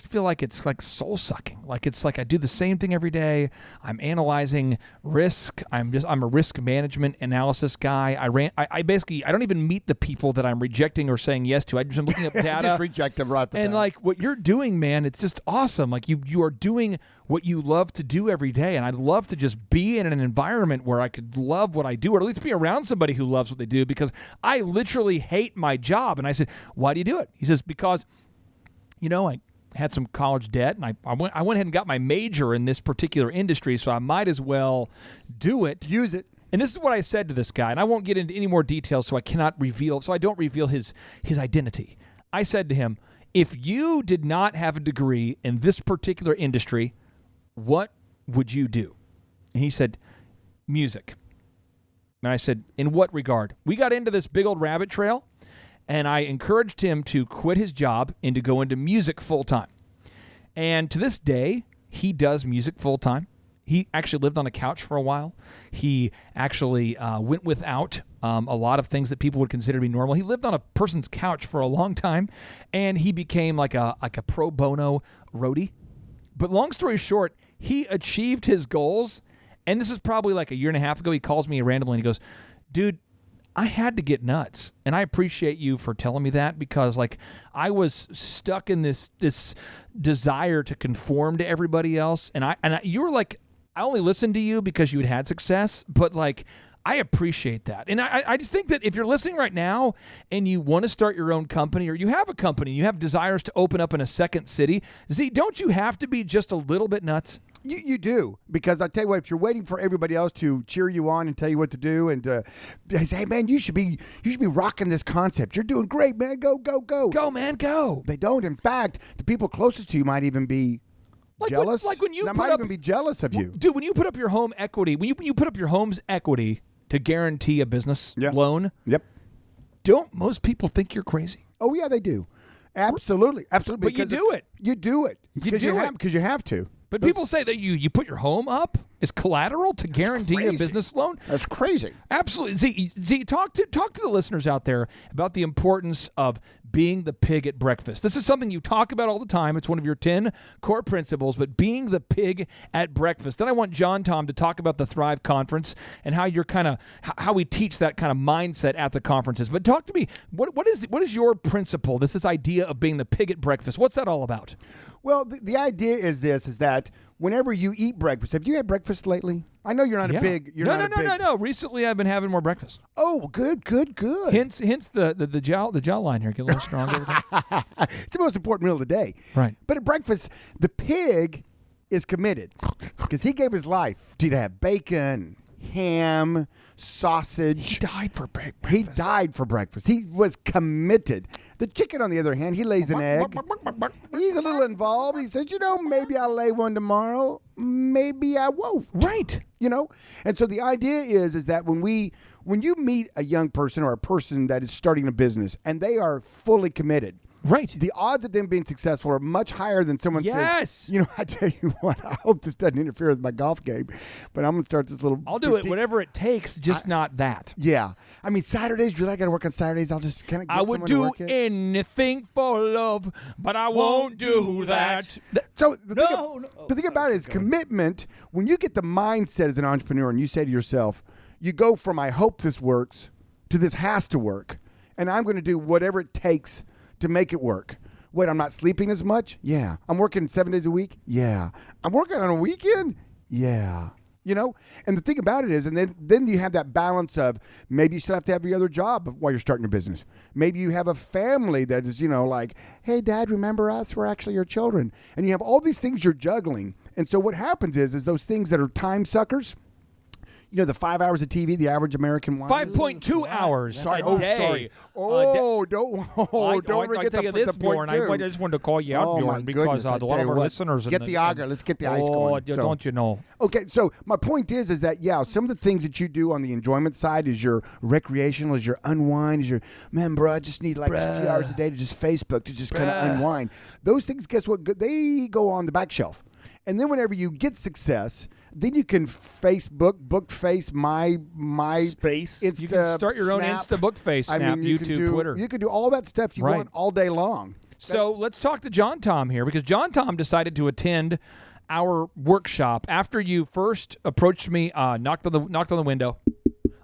feel like it's like soul sucking. Like it's like I do the same thing every day. I'm analyzing risk. I'm a risk management analysis guy. I basically don't even meet the people that I'm rejecting or saying yes to. I'm looking up data. Just reject them right at the And bat. like what you're doing, man, it's just awesome. Like you are doing what you love to do every day, and I'd love to just be in an environment where I could love what I do, or at least be around somebody who loves what they do, because I literally hate my job. And I said, why do you do it? He says, because I had some college debt, and I went ahead and got my major in this particular industry, so I might as well do it. Use it. And this is what I said to this guy, and I won't get into any more details, so I don't reveal his identity. I said to him, if you did not have a degree in this particular industry, what would you do? And he said, music. And I said, in what regard? We got into this big old rabbit trail, and I encouraged him to quit his job and to go into music full-time. And to this day, he does music full-time. He actually lived on a couch for a while. He actually went without a lot of things that people would consider to be normal. He lived on a person's couch for a long time, and he became like a pro bono roadie. But long story short, he achieved his goals, and this is probably like a year and a half ago. He calls me randomly, and he goes, dude, I had to get nuts, and I appreciate you for telling me that, because like I was stuck in this desire to conform to everybody else, and you were like, I only listened to you because you had success, but like I appreciate that. And I just think that if you're listening right now and you want to start your own company, or you have a company, you have desires to open up in a second city, Z, don't you have to be just a little bit nuts? You do, because I tell you what, if you're waiting for everybody else to cheer you on and tell you what to do, and they say, hey man, you should be rocking this concept. You're doing great, man. Go. Go, man, go. They don't. In fact, the people closest to you might even be jealous. When you might even be jealous of you. Dude, when you put up your home equity, when you put up your home's equity to guarantee a business loan, Yep. don't most people think you're crazy? Oh yeah, they do. Absolutely. But you do it. You do it. Because you have to. But people say that you put your home up as collateral to guarantee a crazy. business loan. That's crazy. Absolutely. Z, talk to the listeners out there about the importance of being the pig at breakfast. This is something you talk about all the time. It's one of your 10 core principles, but being the pig at breakfast. Then I want John Tom to talk about the Thrive Conference and how you're how we teach that kind of mindset at the conferences. But talk to me. What is your principle? This idea of being the pig at breakfast. What's that all about? Well, the idea is that whenever you eat breakfast, have you had breakfast lately? I know you're not a big. No. Recently, I've been having more breakfast. Oh, good. Hence the jowl line here get a little stronger. It's the most important meal of the day. Right. But at breakfast, the pig is committed because he gave his life to have bacon, ham, sausage. He died for breakfast. He died for breakfast. He was committed. The chicken, on the other hand, he lays an egg. He's a little involved. He says, maybe I'll lay one tomorrow. Maybe I won't. Right. And so the idea is that when you meet a young person or a person that is starting a business and they are fully committed, right, the odds of them being successful are much higher than someone says, I tell you what, I hope this doesn't interfere with my golf game, but I'm going to start this little... I'll do it, whatever it takes, just not that. Yeah. I mean, Saturdays, really, I got to work on Saturdays. I'll just kind of get someone to work it. I would do anything for love, but I won't do that. So the thing about it is commitment. When you get the mindset as an entrepreneur and you say to yourself, you go from I hope this works to this has to work, and I'm going to do whatever it takes to make it work. Wait, I'm not sleeping as much? Yeah. I'm working 7 days a week? Yeah. I'm working on a weekend? Yeah. And the thing about it is, and then you have that balance of maybe you still have to have your other job while you're starting your business. Maybe you have a family that is, like, hey, Dad, remember us? We're actually your children. And you have all these things you're juggling. And so what happens is those things that are time suckers, the 5 hours of TV the average American watches? 5.2 hours Sorry. a Oh, day. sorry. Don't forget tell you the this, point Bjorn. two. I just wanted to call you out, Oh, my Bjorn, because goodness, a I lot tell of you our what. listeners. Get the Aga. Let's get the ice going. So- don't you know? Okay, so my point is that some of the things that you do on the enjoyment side is your recreational, is your unwind, is your man, bro. I just need like a few hours a day to just Facebook to just kind of unwind. Those things, guess what? They go on the back shelf, and then whenever you get success, then you can Facebook, Bookface, my Space. Insta, You can start your own Snap. Insta, Bookface, Snap, you can YouTube, do, Twitter. You can do all that stuff you Right. want all day long. So let's talk to John Tom here, because John Tom decided to attend our workshop after you first approached me, knocked on the window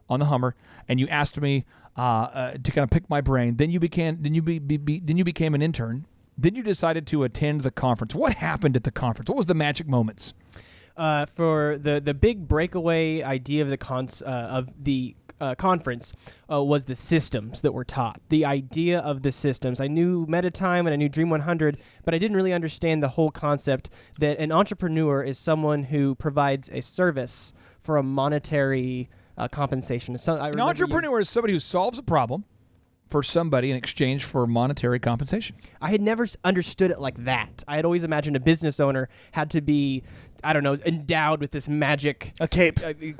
on the Hummer, and you asked me to kind of pick my brain. Then you became an intern. Then you decided to attend the conference. What happened at the conference? What was the magic moments? For the big breakaway idea of the conference was the systems that were taught. The idea of the systems. I knew Metatime and I knew Dream 100, but I didn't really understand the whole concept that an entrepreneur is someone who provides a service for a monetary compensation. An entrepreneur is somebody who solves a problem for somebody in exchange for monetary compensation. I had never understood it like that. I had always imagined a business owner had to be, I don't know, endowed with this magic... A cape.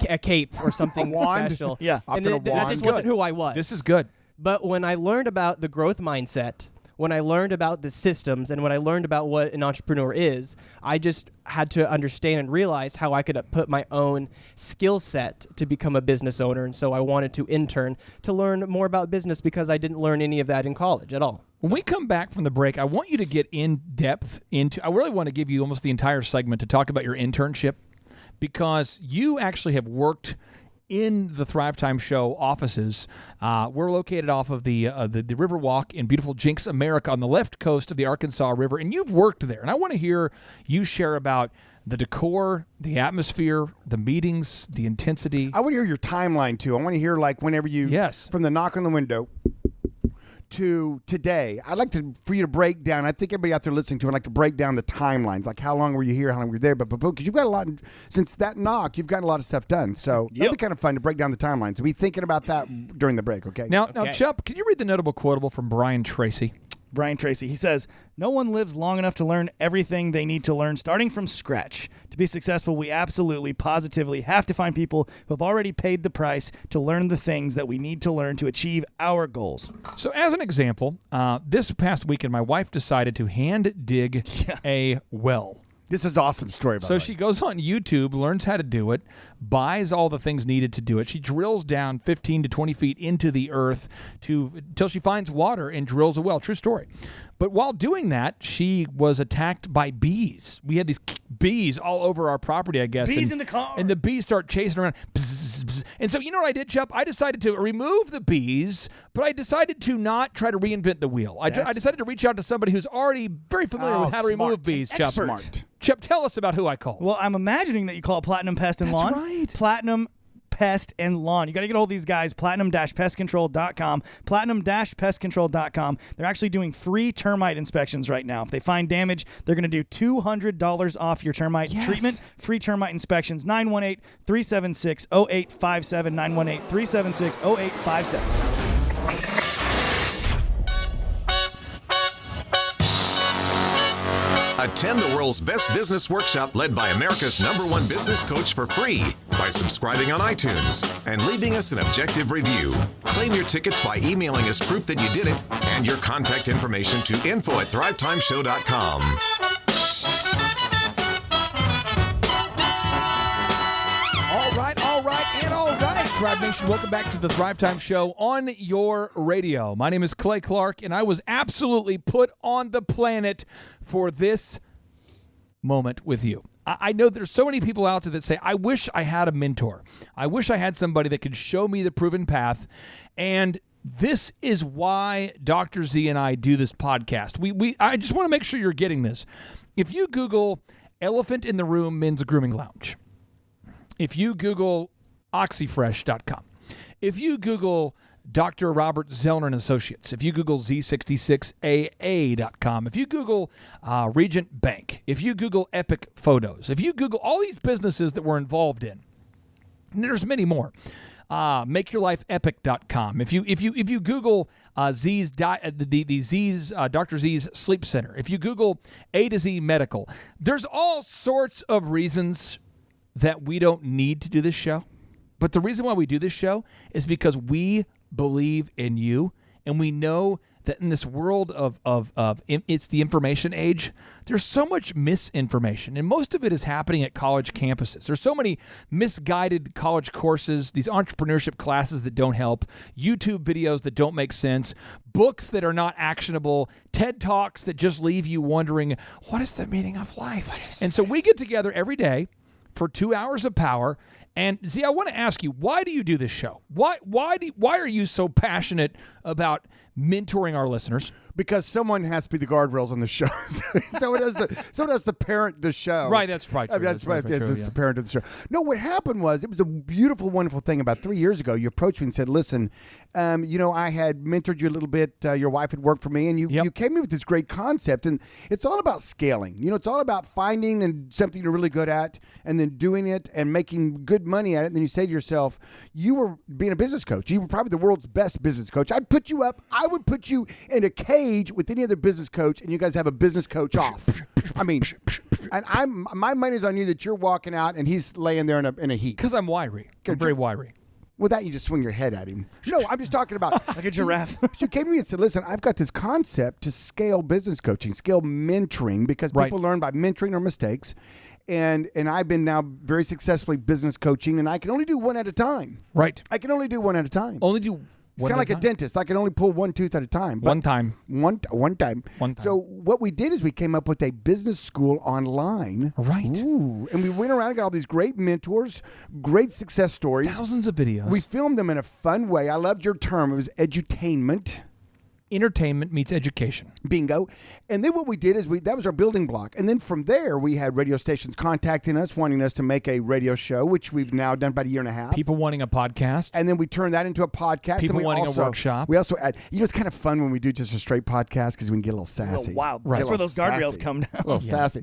A cape or something wand? special. Yeah. And Often a that wand. just wasn't who I was. This is good. But when I learned about the growth mindset, when I learned about the systems, and when I learned about what an entrepreneur is, I just had to understand and realize how I could put my own skill set to become a business owner. And so I wanted to intern to learn more about business, because I didn't learn any of that in college at all. When we come back from the break, I want you to get in depth into... I really want to give you almost the entire segment to talk about your internship, because you actually have worked in the Thrivetime Show offices. We're located off of the Riverwalk in beautiful Jinx, America, on the left coast of the Arkansas River, and you've worked there. And I want to hear you share about the decor, the atmosphere, the meetings, the intensity. I want to hear your timeline too. I want to hear like whenever you from the knock on the window to today. I'd like for you to break down. I think everybody out there listening to it would like to break down the timelines, like how long were you here, how long were you there, but because you've got a lot since that knock, you've gotten a lot of stuff done. So that'd be kind of fun to break down the timelines. So be thinking about that during the break. Okay. Now, Chup, can you read the notable quotable from Brian Tracy? Brian Tracy. He says, "No one lives long enough to learn everything they need to learn starting from scratch. To be successful, we absolutely, positively have to find people who have already paid the price to learn the things that we need to learn to achieve our goals." So as an example, this past weekend, my wife decided to hand dig a well. This is an awesome story. So she goes on YouTube, learns how to do it, buys all the things needed to do it. She drills down 15 to 20 feet into the earth till she finds water and drills a well. True story. But while doing that, she was attacked by bees. We had these bees all over our property, I guess. Bees in the car. And the bees start chasing around. Bzz, bzz. And so you know what I did, Chup? I decided to remove the bees, but I decided to not try to reinvent the wheel. I decided to reach out to somebody who's already very familiar with how to remove bees, Chup. Smart. Chup, tell us about who I called. Well, I'm imagining that you call it Platinum Pest and Lawn. That's right. Platinum Pest and Lawn. You got to get a hold of these guys, platinum-pestcontrol.com, platinum-pestcontrol.com. They're actually doing free termite inspections right now. If they find damage, they're going to do $200 off your termite treatment. Free termite inspections, 918-376-0857, 918-376-0857. Attend the world's best business workshop led by America's #1 business coach for free by subscribing on iTunes and leaving us an objective review. Claim your tickets by emailing us proof that you did it and your contact information to info@thrivetimeshow.com. All right, Thrive Nation, welcome back to the Thrivetime Show on your radio. My name is Clay Clark, and I was absolutely put on the planet for this moment with you. I know there's so many people out there that say, I wish I had a mentor. I wish I had somebody that could show me the proven path, and this is why Dr. Z and I do this podcast. I just want to make sure you're getting this. If you Google Elephant in the Room Men's Grooming Lounge, if you Google oxyfresh.com, if you Google Dr. Robert Zellner and Associates, if you Google Z66AA.com, if you Google Regent Bank, if you Google Epic Photos, if you Google all these businesses that we're involved in, And there's many more. MakeYourLifeEpic.com. If you Google Z's Dr. Z's Sleep Center, if you Google A to Z Medical, there's all sorts of reasons that we don't need to do this show. But the reason why we do this show is because we believe in you, and we know that in this world of it's the information age, there's so much misinformation, and most of it is happening at college campuses. There's so many misguided college courses, these entrepreneurship classes that don't help, YouTube videos that don't make sense, books that are not actionable, TED Talks that just leave you wondering, what is the meaning of life? And so we get together every day for 2 hours of power. And Z, I want to ask you, why do you do this show? Why are you so passionate about mentoring our listeners? Because someone has to be the guardrails on the show. someone has to parent the show. Right, that's right. I mean, that's right. It's the parent of the show. No, what happened was, it was a beautiful, wonderful thing. About 3 years ago, you approached me and said, listen, I had mentored you a little bit. Your wife had worked for me, and you came in with this great concept. And it's all about scaling. It's all about finding and something you're really good at, and then doing it and making good money at it. And then you say to yourself, you were being a business coach. You were probably the world's best business coach. I'd put you up. I would put you in a cage with any other business coach, and you guys have a business coach off. I mean, and my money's on you that you're walking out and he's laying there in a heat. Because I'm wiry. I'm very wiry. With that, you just swing your head at him. No, I'm just talking about like a giraffe. She came to me and said, listen, I've got this concept to scale business coaching, scale mentoring, because people learn by mentoring or mistakes. And I've been now very successfully business coaching, and I can only do one at a time. Right. I can only do one at a time. Only do It's kind of like a dentist. I can only pull one tooth at a time. One time. One time. So what we did is we came up with a business school online. Right. Ooh. And we went around and got all these great mentors, great success stories. Thousands of videos. We filmed them in a fun way. I loved your term. It was edutainment. Entertainment meets education. Bingo. And then what we did is that was our building block. And then from there, we had radio stations contacting us, wanting us to make a radio show, which we've now done about a year and a half. People wanting a podcast. And then we turned that into a podcast. People wanting a workshop. We also add, it's kind of fun when we do just a straight podcast because we can get a little sassy. Wild. Right. That's where those guardrails come down. A little sassy.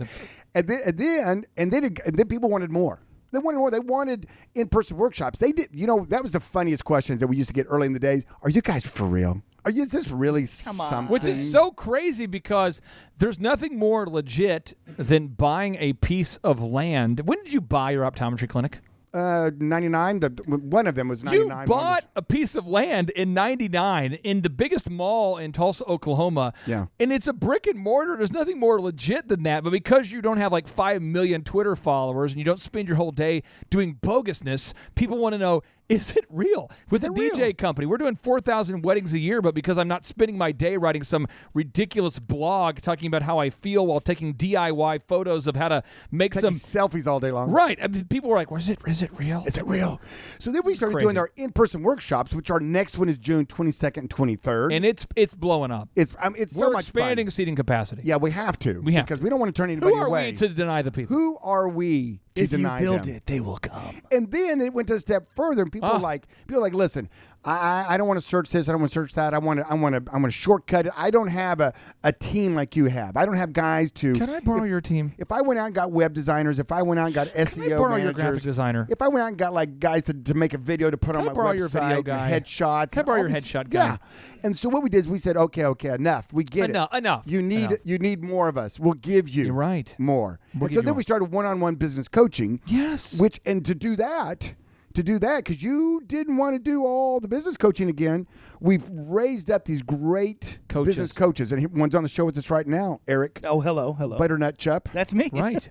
And then people wanted more. They wanted more. They wanted in-person workshops. They did. That was the funniest questions that we used to get early in the days. Are you guys for real? Is this really something? Which is so crazy because there's nothing more legit than buying a piece of land. When did you buy your optometry clinic? 99. One of them was 99. You bought a piece of land in 99 in the biggest mall in Tulsa, Oklahoma. Yeah. And it's a brick and mortar. There's nothing more legit than that. But because you don't have like 5 million Twitter followers and you don't spend your whole day doing bogusness, people want to know, is it real? With a DJ company, we're doing 4,000 weddings a year, but because I'm not spending my day writing some ridiculous blog talking about how I feel while taking DIY photos of how to make some selfies all day long. Right. I mean, people were like, is it real? Is it real? So then we started doing our in-person workshops, which our next one is June 22nd and 23rd. And it's blowing up. It's so much fun. We're expanding seating capacity. Yeah, we have to. Because we don't want to turn anybody away. Who are we to deny the people? Who are we to deny them? If you build it, they will come. And then it went a step further, and people are like, listen, I don't want to search this. I don't want to search that. I want to shortcut it. I don't have a team like you have. I don't have guys to. Can I borrow your team? If I went out and got web designers, if I went out and got SEO Can I borrow managers, your graphic designer? If I went out and got like guys to make a video to put on my borrow website, your video guy? headshots. Can I borrow your headshot guy? Yeah. And so what we did is we said, okay, enough. We get it. Enough. You need more of us. We'll give you more. And so then we started one-on-one business coaching. Yes. And to do that, because you didn't want to do all the business coaching again, we've raised up these great business coaches. And one's on the show with us right now, Eric. Oh, hello. Butternut Chup. That's me. Right.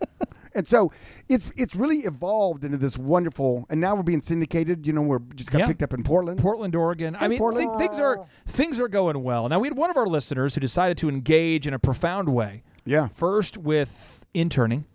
And so it's really evolved into this wonderful, and now we're being syndicated. We're just got picked up in Portland, Oregon. Hey, I mean, Portland. things are going well. Now we had one of our listeners who decided to engage in a profound way. Yeah. First with interning.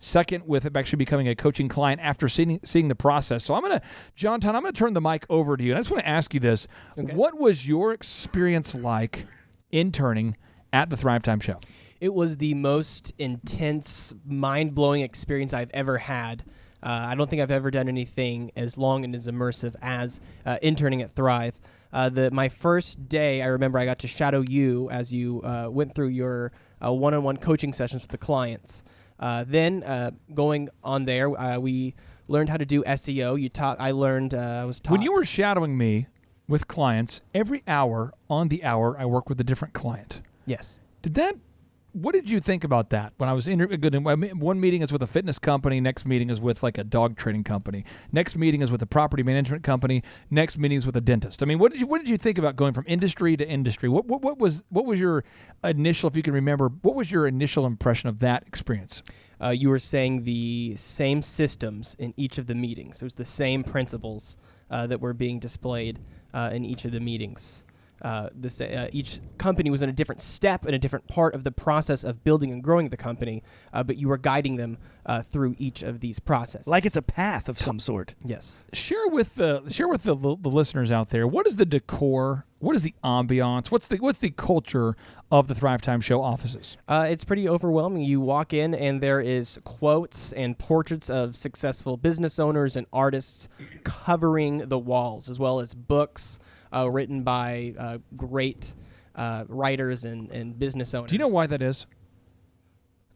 Second, with actually becoming a coaching client after seeing the process. So I'm going to turn the mic over to you. And I just want to ask you this. Okay. What was your experience like interning at the Thrivetime show? It was the most intense, mind-blowing experience I've ever had. I don't think I've ever done anything as long and as immersive as interning at Thrive. My first day, I remember I got to shadow you as you went through your one-on-one coaching sessions with the clients. Then going on there, we learned how to do SEO. I was taught. When you were shadowing me with clients, every hour on the hour, I work with a different client. Yes. What did you think about that? When I was one meeting is with a fitness company, next meeting is with like a dog training company, next meeting is with a property management company, next meeting is with a dentist. I mean, what did you think about going from industry to industry? What was your initial, if you can remember, what was your initial impression of that experience? You were saying the same systems in each of the meetings. It was the same principles that were being displayed in each of the meetings. Each company was in a different step in a different part of the process of building and growing the company, but you were guiding them through each of these processes. Like it's a path of some sort. Yes. Share with the listeners out there, what is the decor? What is the ambiance? What's the culture of the Thrivetime Show offices? It's pretty overwhelming. You walk in and there is quotes and portraits of successful business owners and artists covering the walls, as well as books written by great writers and business owners. Do you know why that is?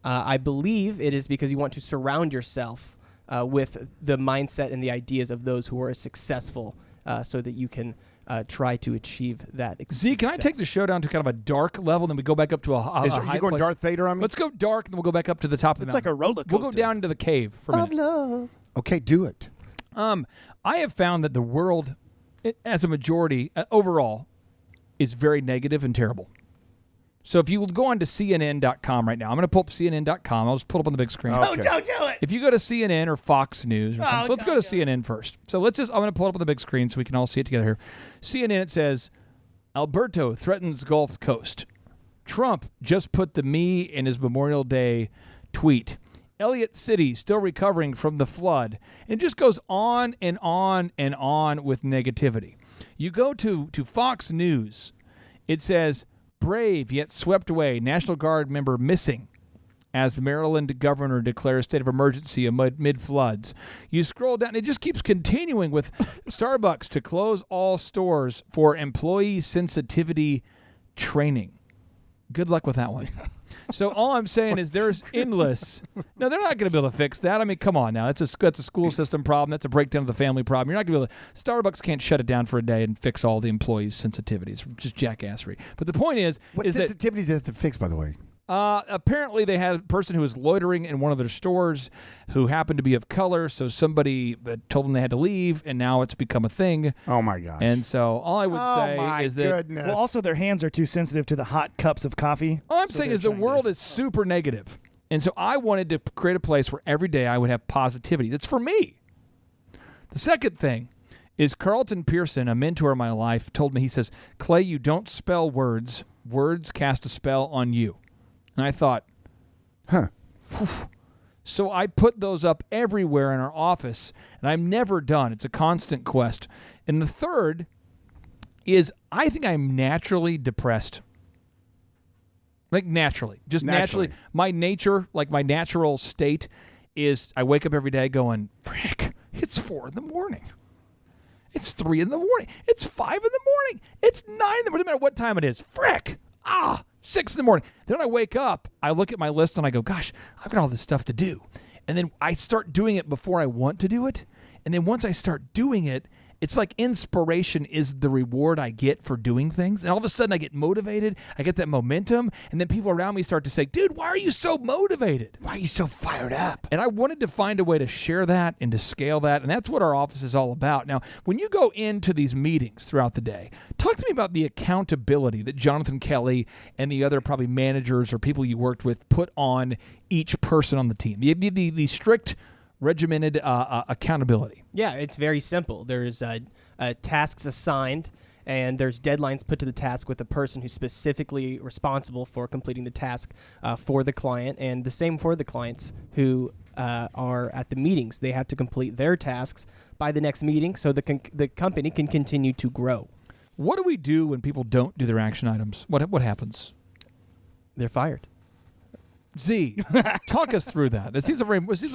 I believe it is because you want to surround yourself with the mindset and the ideas of those who are successful so that you can try to achieve that success. Z, can I take the show down to kind of a dark level, and then we go back up to a high you going place? Darth Vader on me? Let's go dark, and then we'll go back up to the top of the It's mountain. like a roller coaster. We'll go down into the cave for a minute. love. Okay, do it. I have found that the world, as a majority, overall, is very negative and terrible. So if you will go on to CNN.com right now, I'm going to pull up CNN.com. I'll just pull it up on the big screen. Okay. Don't do it. If you go to CNN or Fox News or something, so let's go to CNN first. So I'm going to pull it up on the big screen so we can all see it together here. CNN, it says, Alberto threatens Gulf Coast. Trump just put the me in his Memorial Day tweet. Elliott City still recovering from the flood. And it just goes on and on and on with negativity. You go to Fox News, it says, brave yet swept away, National Guard member missing as Maryland governor declares state of emergency amid mid-floods. You scroll down, it just keeps continuing with Starbucks to close all stores for employee sensitivity training. Good luck with that one. So all I'm saying is there's endless. No, they're not going to be able to fix that. I mean, come on now. That's a school system problem. That's a breakdown of the family problem. You're not going to be able to. Starbucks can't shut it down for a day and fix all the employees' sensitivities. It's just jackassery. But the point is, What sensitivities do they have to fix, by the way? apparently they had a person who was loitering in one of their stores who happened to be of color, so somebody told them they had to leave, and now it's become a thing. Oh, my gosh. And so all I would say is that goodness. Well, also their hands are too sensitive to the hot cups of coffee. all I'm so saying they're is the trying to- world is super negative. And so I wanted to create a place where every day I would have positivity. That's for me. The second thing is Carlton Pearson, a mentor in my life, told me, he says, Clay, you don't spell words. Words cast a spell on you. And I thought, Huh. So I put those up everywhere in our office, and I'm never done. It's a constant quest. And the third is I think I'm naturally depressed. Like naturally. Just naturally. My nature, like my natural state is I wake up every day going, frick, it's 4 a.m. It's 3 a.m. It's 5 a.m. It's 9 a.m. No matter what time it is. Frick. 6 a.m. Then I wake up, I look at my list and I go, gosh, I've got all this stuff to do. And then I start doing it before I want to do it. And then once I start doing it, it's like inspiration is the reward I get for doing things. And all of a sudden I get motivated. I get that momentum. And then people around me start to say, dude, why are you so motivated? Why are you so fired up? And I wanted to find a way to share that and to scale that. And that's what our office is all about. Now, when you go into these meetings throughout the day, talk to me about the accountability that Jonathan Kelly and the other probably managers or people you worked with put on each person on the team. The strict, regimented accountability. Yeah, it's very simple. There's tasks assigned, and there's deadlines put to the task with the person who's specifically responsible for completing the task for the client, and the same for the clients who are at the meetings. They have to complete their tasks by the next meeting so the company can continue to grow. What do we do when people don't do their action items? What happens? They're fired. Z, talk us through that. It seems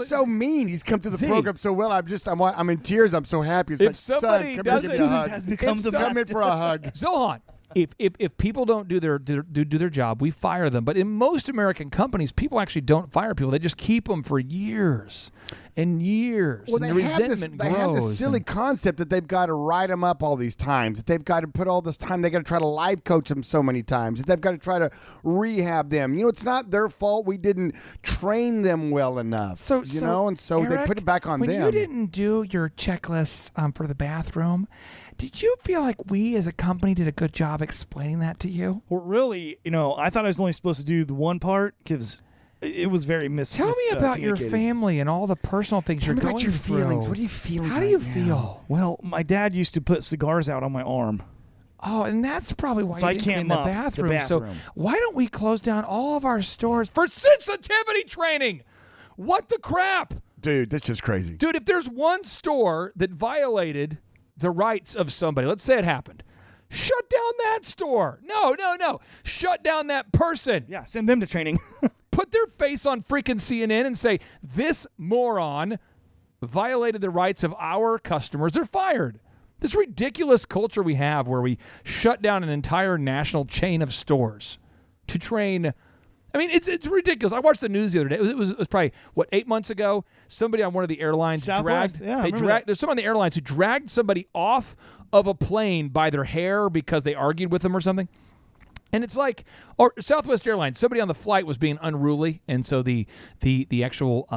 So mean. He's come to the Z. program so well. I'm in tears. I'm so happy. It's If like, son, somebody come here, give me a doesn't- hug. has become If the some- Come in for a hug. Zohan, if people don't do their job, we fire them. But in most American companies, people actually don't fire people. They just keep them for years and years. Well, and the resentment they have this grows. silly concept that they've got to write them up all these times, that they've got to put all this time, they got to try to life coach them so many times, that they've got to try to rehab them. You know, it's not their fault we didn't train them well enough. So they Eric, put it back on when them. you didn't do your checklists for the bathroom, did you feel like we as a company did a good job explaining that to you? Well, really, I thought I was only supposed to do the one part because it was very Tell me about your family and all the personal things you're going about your through. feelings. What are you feeling? How do you feel? Well, my dad used to put cigars out on my arm. Oh, and that's probably why So you I didn't can't clean the mop the bathroom. So bathroom. why don't we close down all of our stores for sensitivity training? What the crap? Dude, that's just crazy. Dude, if there's one store that violated the rights of somebody, let's say it happened, shut down that store. No. Shut down that person. Yeah, send them to training. Put their face on freaking CNN and say, this moron violated the rights of our customers. They're fired. This ridiculous culture we have where we shut down an entire national chain of stores to train. I mean, it's ridiculous. I watched the news the other day. It was probably, 8 months ago? Somebody on one of the airlines Southwest? Yeah, I remember that. there's someone on the airlines who dragged somebody off of a plane by their hair because they argued with them or something. And it's like, or Southwest Airlines, somebody on the flight was being unruly, and so the actual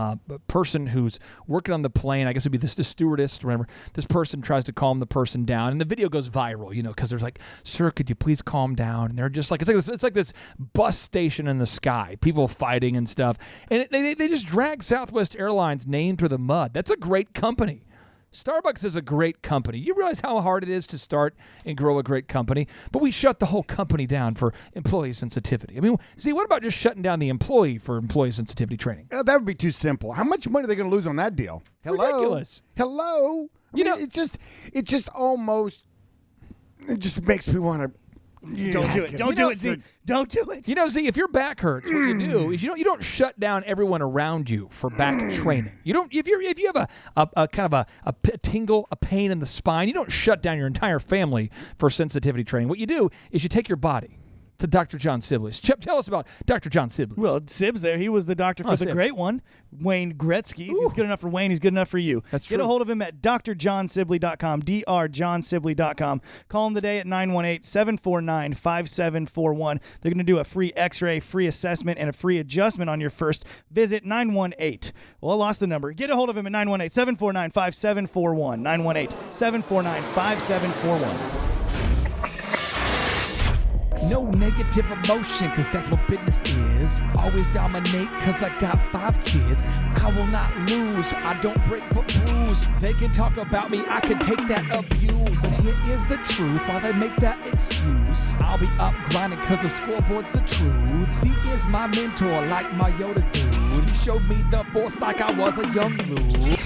person who's working on the plane, I guess it'd be the stewardess, remember, this person tries to calm the person down, and the video goes viral, because there's like, sir, could you please calm down? And they're just like, it's like this bus station in the sky, people fighting and stuff, and they just drag Southwest Airlines name through the mud. That's a great company. Starbucks is a great company. You realize how hard it is to start and grow a great company, but we shut the whole company down for employee sensitivity. I mean, see, what about just shutting down the employee for employee sensitivity training? That would be too simple. How much money are they going to lose on that deal? Ridiculous. Hello. I mean, it just makes me want to. Don't do it. Don't do it, Z. Don't do it. Z, if your back hurts, what you do is you don't shut down everyone around you for back training. You don't if you have a kind of a tingle, a pain in the spine, you don't shut down your entire family for sensitivity training. What you do is you take your body to Dr. John Sibley's. Chip, tell us about Dr. John Sibley's. Well, Sibs there, he was the doctor for the Sibs. great one, Wayne Gretzky. If he's good enough for Wayne, he's good enough for you. That's Get true. a hold of him at drjohnsibley.com, drjohnsibley.com. Call him today at 918-749-5741. They're going to do a free x-ray, free assessment, and a free adjustment on your first visit, 918. Well, I lost the number. Get a hold of him at 918-749-5741, 918-749-5741. No negative emotion, cause that's what business is. Always dominate, cause I got 5 kids. I will not lose, I don't break but bruise. They can talk about me, I can take that abuse. But here is the truth, while they make that excuse, I'll be up grinding cause the scoreboard's the truth. He is my mentor, like my Yoda dude. He showed me the force like I was a young Luke.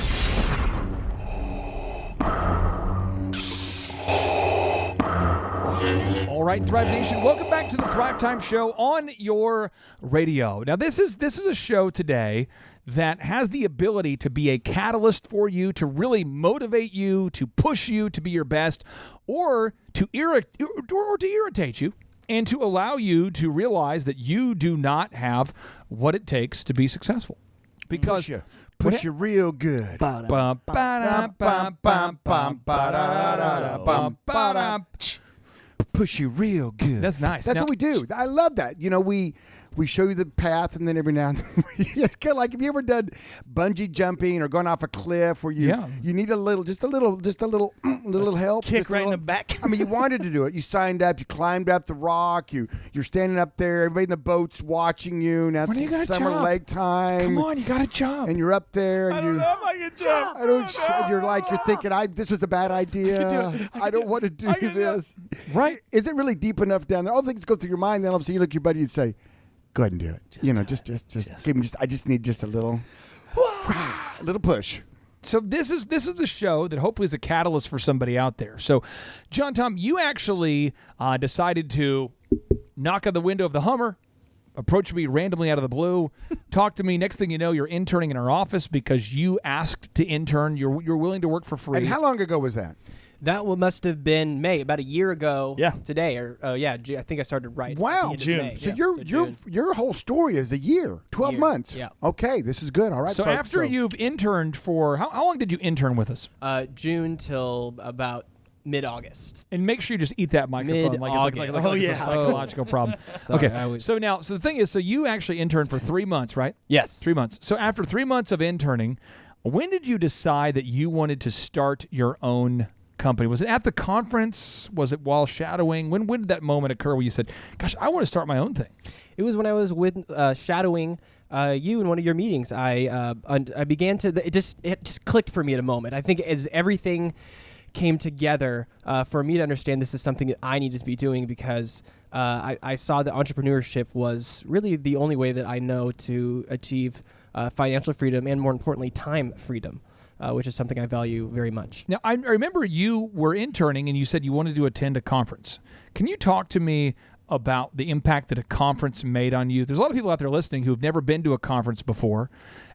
All right, Thrive Nation, welcome back to the Thrivetime Show on your radio. Now, this is a show today that has the ability to be a catalyst for you, to really motivate you, to push you to be your best, or to irritate you, and to allow you to realize that you do not have what it takes to be successful. Because push you real good. Push you real good. That's nice. That's Now- what we do. I love that. We show you the path, and then every now and then it's kind of like, have you ever done bungee jumping or gone off a cliff where you need a little help, Kick just a right in little- the back. I mean, you wanted to do it. You signed up. You climbed up the rock. You're standing up there. Everybody in the boat's watching you. Now When are you it's gonna summer jump? lake time. Come on, you got to jump. And you're up there, and if I can jump. you're thinking, this was a bad idea. I don't want to do this. Right? Is it really deep enough down there? All the things go through your mind. Then all of a sudden you look at your buddy and say, "Go ahead and do it." Give me I just need just a little push. So this is the show that hopefully is a catalyst for somebody out there. So, John Tom, you actually decided to knock on the window of the Hummer approach me randomly out of the blue, talk to me. Next thing you know, you're interning in our office because you asked to intern. You're willing to work for free. And how long ago was that? That must have been May, about a year ago. Yeah. Today, or I think I started right. Wow, at the end of June. May. So Yeah, June. your whole story is a year, 12 Year, months. yeah. Okay, this is good. All right. So folks, after you've interned for how long did you intern with us? June till about mid-August. And make sure you just eat that microphone like it's Mid-August. a psychological problem. Sorry, Okay. So the thing is, so you actually interned for 3 months, right? Yes. 3 months. So after 3 months of interning, when did you decide that you wanted to start your own company? Was it at the conference? Was it while shadowing? When did that moment occur where you said, gosh, I want to start my own thing? It was when I was with shadowing you in one of your meetings. I began to it just clicked for me at a moment. I think as everything came together for me to understand this is something that I needed to be doing because I saw that entrepreneurship was really the only way that I know to achieve financial freedom and, more importantly, time freedom. Which is something I value very much. Now, I remember you were interning and you said you wanted to attend a conference. Can you talk to me about the impact that a conference made on you? There's a lot of people out there listening who have never been to a conference before,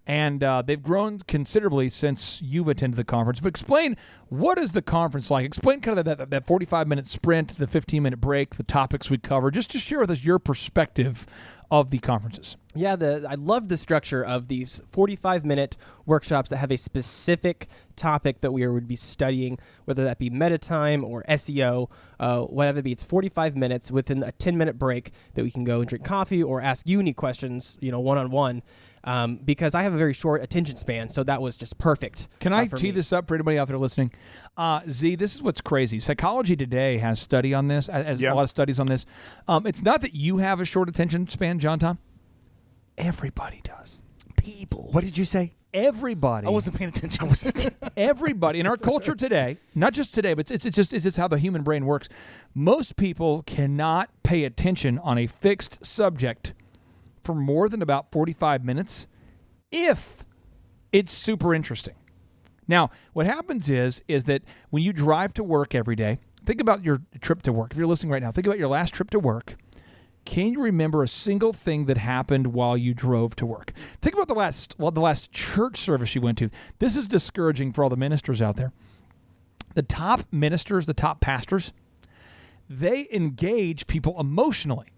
and they've grown considerably since you've attended the conference. But explain, what is the conference like? Explain kind of that 45-minute sprint, the 15-minute break, the topics we cover. Just to share with us your perspective of the conferences. Yeah, I love the structure of these 45-minute workshops that have a specific topic that we would be studying, whether that be meta time or SEO, whatever it be. It's 45 minutes within a 10-minute break that we can go and drink coffee or ask you any questions, one-on-one, because I have a very short attention span, so that was just perfect. Can I for tee me. this up for anybody out there listening? Z, this is what's crazy. Psychology Today has study on this, as a lot of studies on this. It's not that you have a short attention span, John Tom. Everybody does. People. What did you say? Everybody. I wasn't paying attention. Everybody in our culture today, not just today, but it's just how the human brain works. Most people cannot pay attention on a fixed subject for more than about 45 minutes if it's super interesting. Now, what happens is that when you drive to work every day, think about your trip to work. If you're listening right now, think about your last trip to work. Can you remember a single thing that happened while you drove to work? Think about the last church service you went to. This is discouraging for all the ministers out there. The top ministers, the top pastors, they engage people emotionally,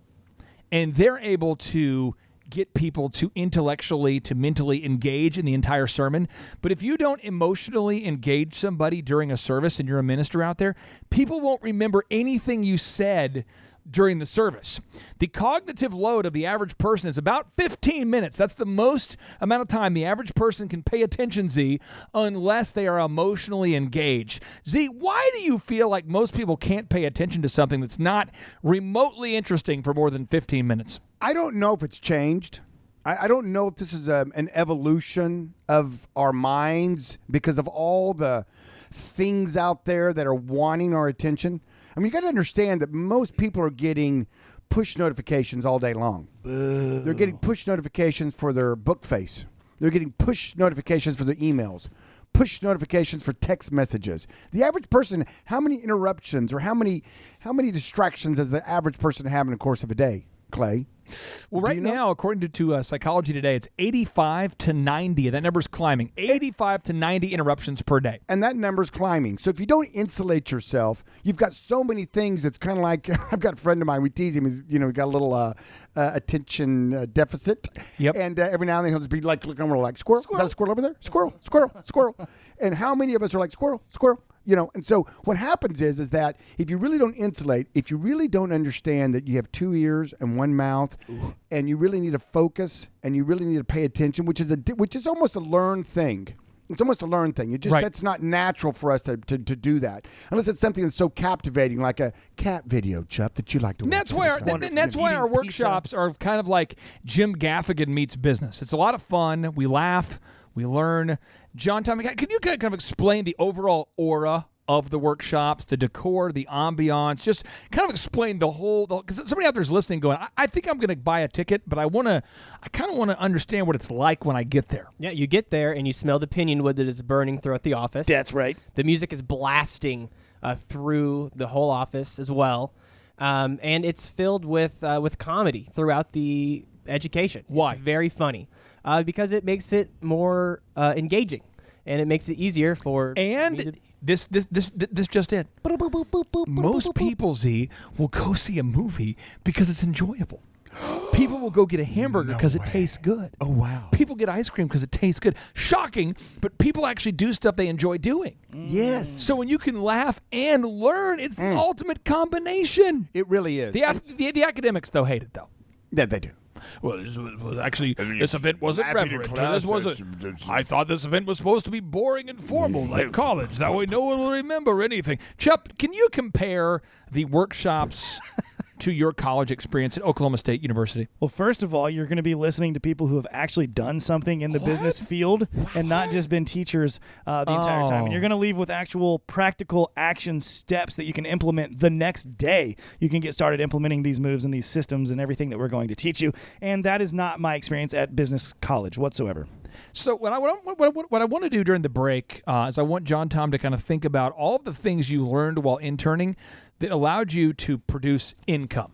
and they're able to get people to intellectually, to mentally engage in the entire sermon. But if you don't emotionally engage somebody during a service and you're a minister out there, people won't remember anything you said during the service. The cognitive load of the average person is about 15 minutes. That's the most amount of time the average person can pay attention, Z, unless they are emotionally engaged. Z, why do you feel like most people can't pay attention to something that's not remotely interesting for more than 15 minutes? I don't know if it's changed. I don't know if this is an evolution of our minds because of all the things out there that are wanting our attention. I mean, you got to understand that most people are getting push notifications all day long. They're getting push notifications for their book face. They're getting push notifications for their emails, push notifications for text messages. The average person, how many interruptions or how many distractions does the average person have in the course of a day, Clay? Well, right now, according to Psychology Today, it's 85 to 90. That number's climbing. 85 to 90 interruptions per day. And that number's climbing. So if you don't insulate yourself, you've got so many things. It's kind of like, I've got a friend of mine, we tease him, we got a little attention deficit. Yep. And every now and then he'll just be like, looking over like, squirrel? Is that a squirrel over there? Squirrel, squirrel, squirrel. And how many of us are like, squirrel, squirrel? And so what happens is that if you really don't insulate, if you really don't understand that you have two ears and one mouth, and you really need to focus and you really need to pay attention, which is almost a learned thing. It's almost a learned thing. That's not natural for us to do that, unless it's something that's so captivating, like a cat video, Chuck, that you like to watch. That's why our workshops are kind of like Jim Gaffigan meets business. It's a lot of fun. We laugh. We learn. John Tom, can you kind of explain the overall aura of the workshops, the decor, the ambiance, just kind of explain the whole, because somebody out there is listening going, I think I'm going to buy a ticket, but I kind of want to understand what it's like when I get there. Yeah, you get there and you smell the pinion wood that is burning throughout the office. That's right. The music is blasting through the whole office as well. And it's filled with comedy throughout the education. Why? It's very funny because it makes it more engaging. And it makes it easier for And this just it. Most people, Z, will go see a movie because it's enjoyable. People will go get a hamburger because it tastes good. Oh, wow. People get ice cream because it tastes good. Shocking, but people actually do stuff they enjoy doing. Yes. So when you can laugh and learn, it's the ultimate combination. It really is. The academics, though, hate it, though. Yeah, they do. Well, this event wasn't reverent. I thought this event was supposed to be boring and formal, like college. That way no one will remember anything. Chup, can you compare the workshops to your college experience at Oklahoma State University? Well, first of all, you're going to be listening to people who have actually done something in the business field and not just been teachers the entire time. And you're going to leave with actual practical action steps that you can implement the next day. You can get started implementing these moves and these systems and everything that we're going to teach you. And that is not my experience at business college whatsoever. So what I want to do during the break is I want John Tom to kind of think about all of the things you learned while interning that allowed you to produce income,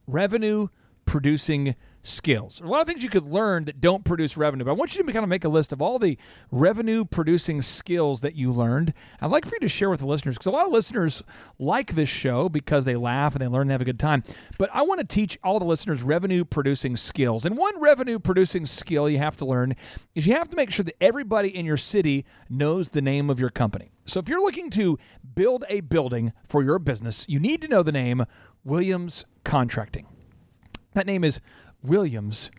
revenue producing skills. There are a lot of things you could learn that don't produce revenue, but I want you to kind of make a list of all the revenue producing skills that you learned. I'd like for you to share with the listeners, because a lot of listeners like this show because they laugh and they learn and have a good time. But I want to teach all the listeners revenue producing skills. And one revenue producing skill you have to learn is you have to make sure that everybody in your city knows the name of your company. So if you're looking to build a building for your business, you need to know the name Williams Contracting. That name is Williams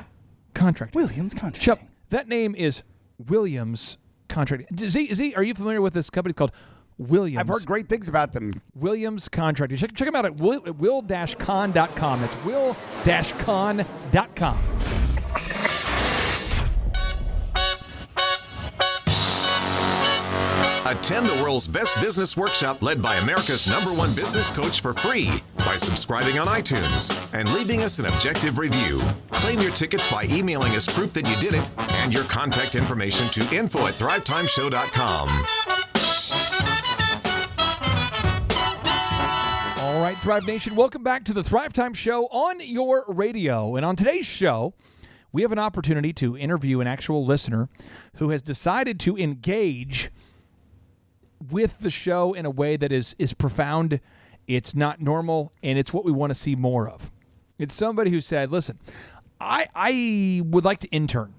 Contracting. Williams Contracting. Chup, that name is Williams Contracting. Z, are you familiar with this company? It's called Williams. I've heard great things about them. Williams Contracting. Check them out at will-con.com. That's will-con.com. Attend the world's best business workshop led by America's #1 business coach for free by subscribing on iTunes and leaving us an objective review. Claim your tickets by emailing us proof that you did it and your contact information to info@thrivetimeshow.com. All right, Thrive Nation, welcome back to the Thrive Time Show on your radio. And on today's show, we have an opportunity to interview an actual listener who has decided to engage with the show in a way that is profound, it's not normal, and it's what we want to see more of. It's somebody who said, listen, I would like to intern.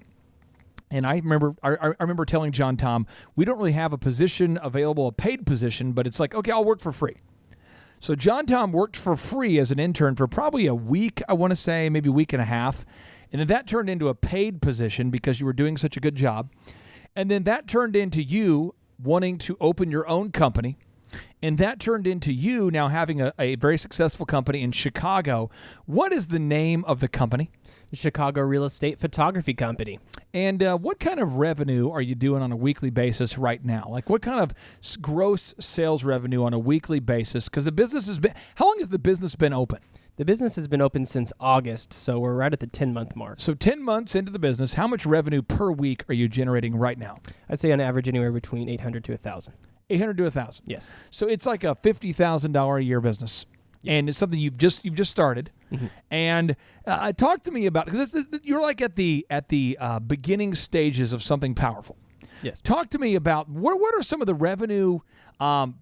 And I remember telling John Tom, we don't really have a position available, a paid position, but it's like, okay, I'll work for free. So John Tom worked for free as an intern for probably a week, I want to say, maybe a week and a half. And then that turned into a paid position because you were doing such a good job. And then that turned into you wanting to open your own company, and that turned into you now having a very successful company in Chicago. What is the name of the company? The Chicago Real Estate Photography Company. And what kind of revenue are you doing on a weekly basis right now? Like what kind of gross sales revenue on a weekly basis? Because the business has been, how long has the business been open? The business has been open since August, so we're right at the 10-month mark. So 10 months into the business, how much revenue per week are you generating right now? I'd say on average anywhere between $800 to $1,000. $800 to $1,000. Yes. So it's like a $50,000 a year business. Yes. And it's something you've just started. Mm-hmm. And talk to me about, because you're like at the beginning stages of something powerful. Yes. Talk to me about what are some of the revenue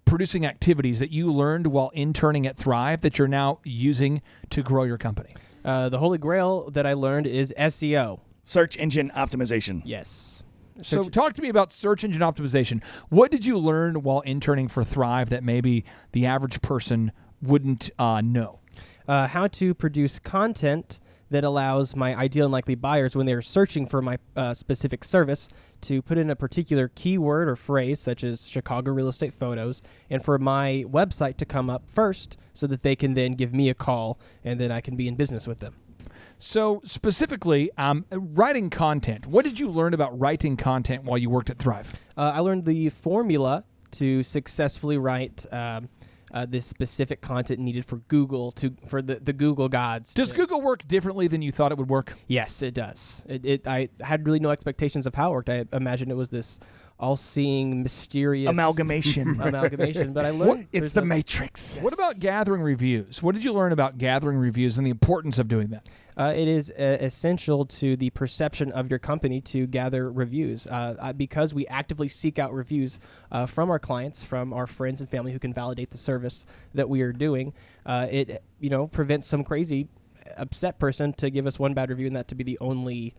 producing activities that you learned while interning at Thrive that you're now using to grow your company? The holy grail that I learned is SEO. Search engine optimization. Yes. So talk to me about search engine optimization. What did you learn while interning for Thrive that maybe the average person wouldn't know? How to produce content that allows my ideal and likely buyers, when they're searching for my specific service, to put in a particular keyword or phrase, such as Chicago real estate photos, and for my website to come up first so that they can then give me a call and then I can be in business with them. So specifically, writing content. What did you learn about writing content while you worked at Thrive? I learned the formula to successfully write this specific content needed for Google, for the Google gods. Does Google work differently than you thought it would work? Yes, it does. I had really no expectations of how it worked. I imagined it was this all-seeing, mysterious Amalgamation. But I learned It's the Matrix. What about gathering reviews? What did you learn about gathering reviews and the importance of doing that? It is essential to the perception of your company to gather reviews because we actively seek out reviews from our clients, from our friends and family who can validate the service that we are doing. It prevents some crazy upset person to give us one bad review and that to be the only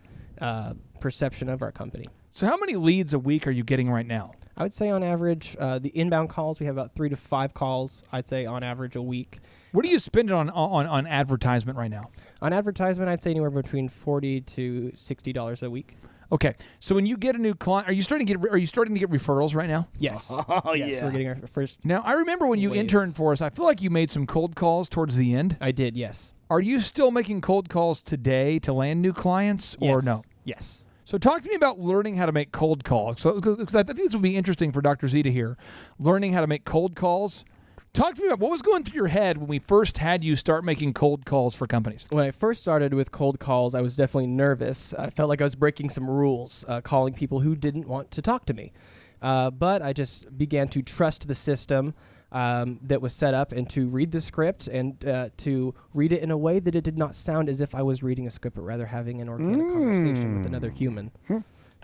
perception of our company. So how many leads a week are you getting right now? I would say on average, the inbound calls, we have about 3 to 5 calls, I'd say on average a week. What are you spending on advertisement right now? On advertisement, I'd say anywhere between $40 to $60 a week. Okay, so when you get a new client, are you starting to get referrals right now? Yes. Oh, yes, yeah. we're getting our first. Now, I remember when you wave. interned for us, I feel like you made some cold calls towards the end. I did, yes. Are you still making cold calls today to land new clients or Yes. no? Yes. So talk to me about learning how to make cold calls. Because I think this would be interesting for Dr. Z to hear. Learning how to make cold calls. Talk to me about what was going through your head when we first had you start making cold calls for companies. When I first started with cold calls, I was definitely nervous. I felt like I was breaking some rules, calling people who didn't want to talk to me. But I just began to trust the system that was set up and to read the script and to read it in a way that it did not sound as if I was reading a script, but rather having an organic conversation with another human.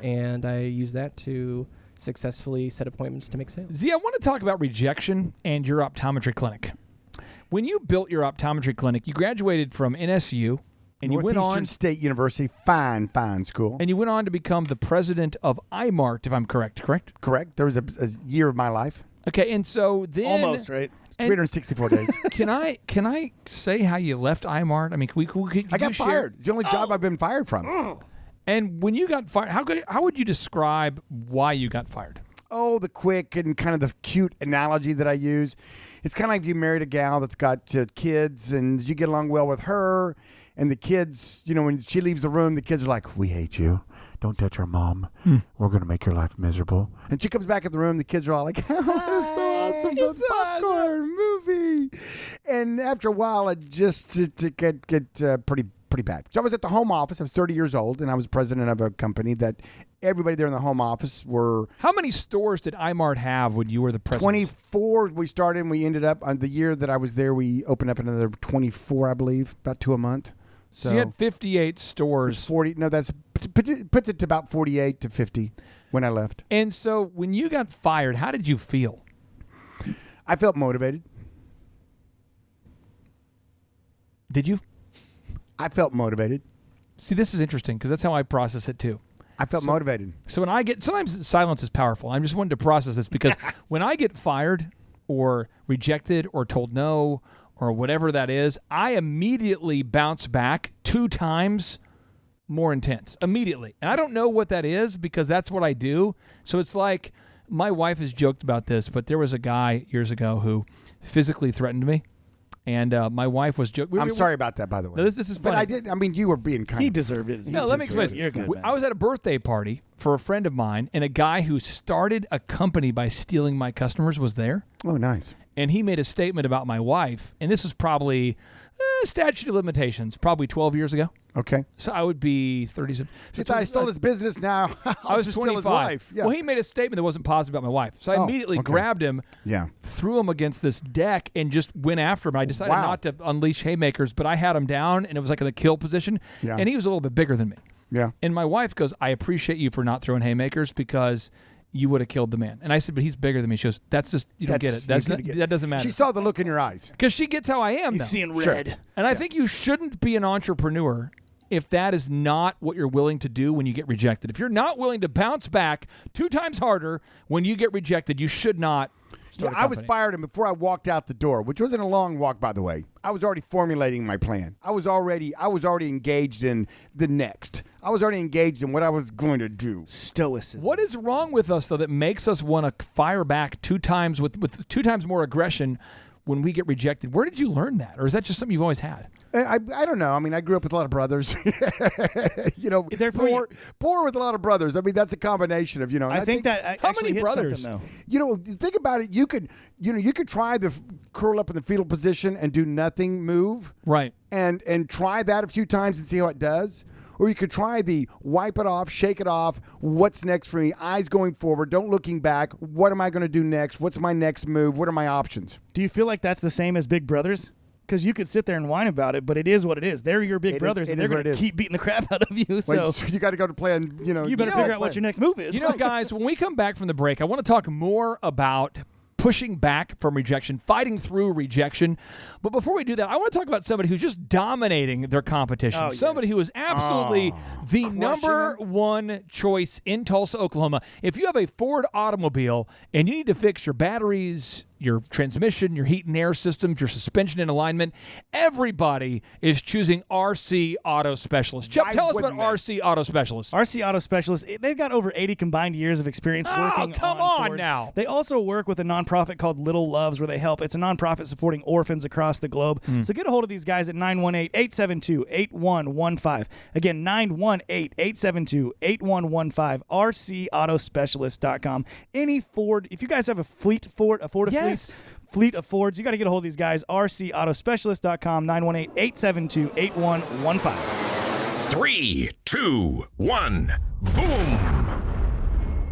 And I use that to successfully set appointments to make sales. Z, I want to talk about rejection and your optometry clinic. When you built your optometry clinic, you graduated from NSU and you went Northeastern on State University, fine school. and you went on to become the president of iMart, if I'm correct? Correct. There was a year of my life, Okay, and so then Almost, right? And 364 days. Can I say how you left iMart? I mean, I got fired. It's the only job I've been fired from. And when you got fired, how would you describe why you got fired? Oh, the quick and kind of the cute analogy that I use. It's kind of like if you married a gal that's got kids and you get along well with her, and the kids, when she leaves the room, the kids are like, "We hate you. Don't touch our mom. We're going to make your life miserable." And she comes back in the room, the kids are all like, "Oh, it's so awesome. The popcorn movie." And after a while, it just to get pretty bad. So I was at the home office. I was 30 years old, and I was president of a company that everybody there in the home office were... How many stores did iMart have when you were the president? 24 we started, and we ended up, on the year that I was there, we opened up another 24, I believe, about 2 a month. So you had 58 stores. 40. No, that's puts it to about 48 to 50 when I left. And so when you got fired, how did you feel? I felt motivated. Did you? I felt motivated. See, this is interesting because that's how I process it too. I felt motivated. So when I get, sometimes silence is powerful. I'm just wanting to process this because when I get fired or rejected or told no or whatever that is, I immediately bounce back 2 times more intense. Immediately. And I don't know what that is because that's what I do. So it's like, my wife has joked about this, but there was a guy years ago who physically threatened me. And my wife was joking. I'm sorry about that, by the way. No, this is funny. But you were being kind. He deserved it. No, let me explain. You're good, man. I was at a birthday party for a friend of mine, and a guy who started a company by stealing my customers was there. Oh, nice. And he made a statement about my wife, and this was probably statute of limitations, probably 12 years ago. Okay. So I would be 37. You thought I stole his business now. I was just 25. steal his wife. Yeah. Well, he made a statement that wasn't positive about my wife. So I immediately grabbed him, threw him against this deck, and just went after him. I decided not to unleash haymakers, but I had him down, and it was like in the kill position. Yeah. And he was a little bit bigger than me. Yeah. And my wife goes, "I appreciate you for not throwing haymakers because you would have killed the man." And I said, "But he's bigger than me." She goes, "That's just, you don't get it. That doesn't matter." She saw the look in your eyes. Because she gets how I am He's now. seeing red. Sure. And I think you shouldn't be an entrepreneur if that is not what you're willing to do when you get rejected. If you're not willing to bounce back 2 times harder when you get rejected, you should not start a I was company. fired, and before I walked out the door, which wasn't a long walk, by the way, I was already formulating my plan. I was already engaged in the next. I was already engaged in what I was going to do. Stoicism. What is wrong with us, though, that makes us want to fire back 2 times with 2 times more aggression when we get rejected? Where did you learn that? Or is that just something you've always had? I don't know. I mean, I grew up with a lot of brothers. Poor with a lot of brothers. I mean, that's a combination of, and I think that how actually many hits brothers? something, though. Think about it. You could try the curl up in the fetal position and do nothing move. Right. And try that a few times and see how it does. or you could try the wipe it off, shake it off, what's next for me, eyes going forward, don't looking back, what am I going to do next, what's my next move, what are my options? Do you feel like that's the same as Big Brothers? Because you could sit there and whine about it, but it is what it is. They're your big brothers, and they're going to keep beating the crap out of you. So you got to go to play, and you better figure out what your next move is. You know, guys, when we come back from the break, I want to talk more about pushing back from rejection, fighting through rejection. But before we do that, I want to talk about somebody who's just dominating their competition. Somebody who is absolutely the number one choice in Tulsa, Oklahoma. If you have a Ford automobile and you need to fix your batteries, your transmission, your heat and air systems, your suspension and alignment, everybody is choosing RC Auto Specialist. Jeff, tell us about RC Auto Specialist. RC Auto Specialist, they've got over 80 combined years of experience working on Fords. Now. They also work with a nonprofit called Little Loves where they help. It's a nonprofit supporting orphans across the globe. So get a hold of these guys at 918-872-8115. Again, 918-872-8115, rcautospecialist.com. Any Ford, if you guys have a fleet Ford, fleet of Fords, you got to get a hold of these guys, rcautospecialist.com, 918-872-8115. 3, 2, 1, boom!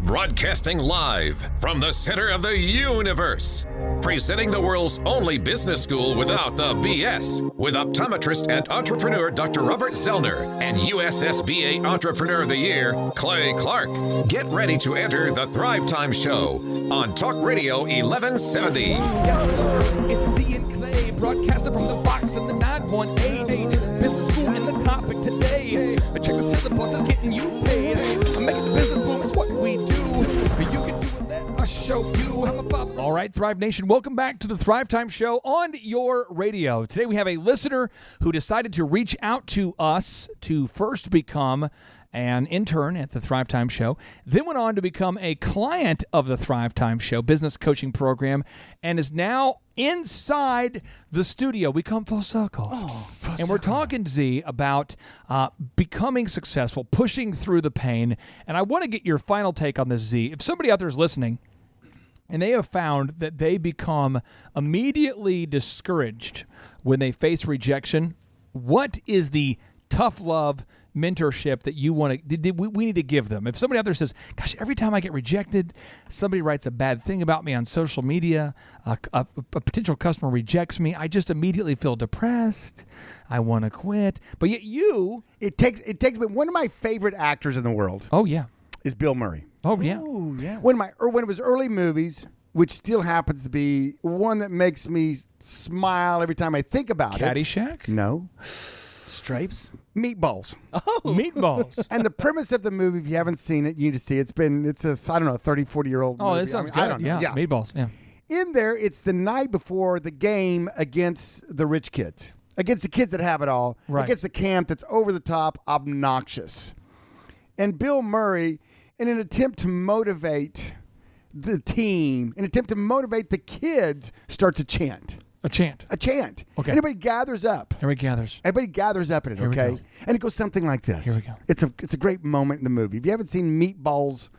Broadcasting live from the center of the universe. Presenting the world's only business school without the BS. With optometrist and entrepreneur Dr. Robert Zellner and USSBA Entrepreneur of the Year, Clay Clark. Get ready to enter the Thrivetime Show on Talk Radio 1170. Yes, sir. It's Z and Clay, broadcasting from the box in the 918. Business school and the topic today. Check the syllabus, is getting you paid. Making the business boom is what we do. You can do it, let us show you. I'm a father. All right, Thrive Nation, welcome back to the Thrive Time Show on your radio. Today we have a listener who decided to reach out to us to first become an intern at the Thrive Time Show, then went on to become a client of the Thrive Time Show business coaching program, and is now inside the studio. We come full circle. And we're talking, Z, about becoming successful, pushing through the pain. And I want to get your final take on this, Z. If somebody out there is listening and they have found that they become immediately discouraged when they face rejection, what is the tough love mentorship that you want to we need to give them? If somebody out there says, gosh, every time I get rejected, somebody writes a bad thing about me on social media, a potential customer rejects me, I just immediately feel depressed, I want to quit. But yet it takes one of my favorite actors in the world is Bill Murray. Yes. One of his early movies, which still happens to be one that makes me smile every time I think about Caddyshack? it. No. Stripes? Meatballs. Meatballs. And the premise of the movie, if you haven't seen it, you need to see it. It's a 30, 40-year-old movie. This sounds good. I don't know. Yeah, Meatballs. Yeah. In there, it's the night before the game against the rich kids, against the kids that have it all, against the camp that's over the top, obnoxious. And Bill Murray, in an attempt to motivate the team, in an attempt to motivate the kids, starts a chant. A chant. Okay. Okay. Everybody gathers up. Everybody gathers up in it, okay? And it goes something like this. Here we go. It's a great moment in the movie. If you haven't seen Meatballs,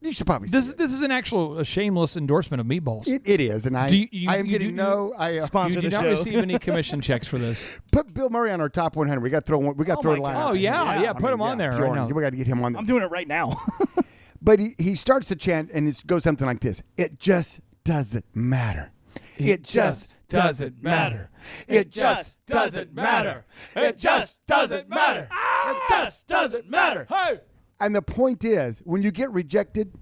you should probably see it. This is an actual shameless endorsement of Meatballs. It is, and I am getting sponsor you the did not show. receive any commission checks for this. Put Bill Murray on our top 100. We got to throw a line out. Oh, yeah. Put him on there right now. We got to get him on there. I'm doing it right now. But he starts to chant, and it goes something like this. It just doesn't matter. It just doesn't matter. It just doesn't matter. It just doesn't matter. It just doesn't matter. Hey! And the point is, when you get rejected,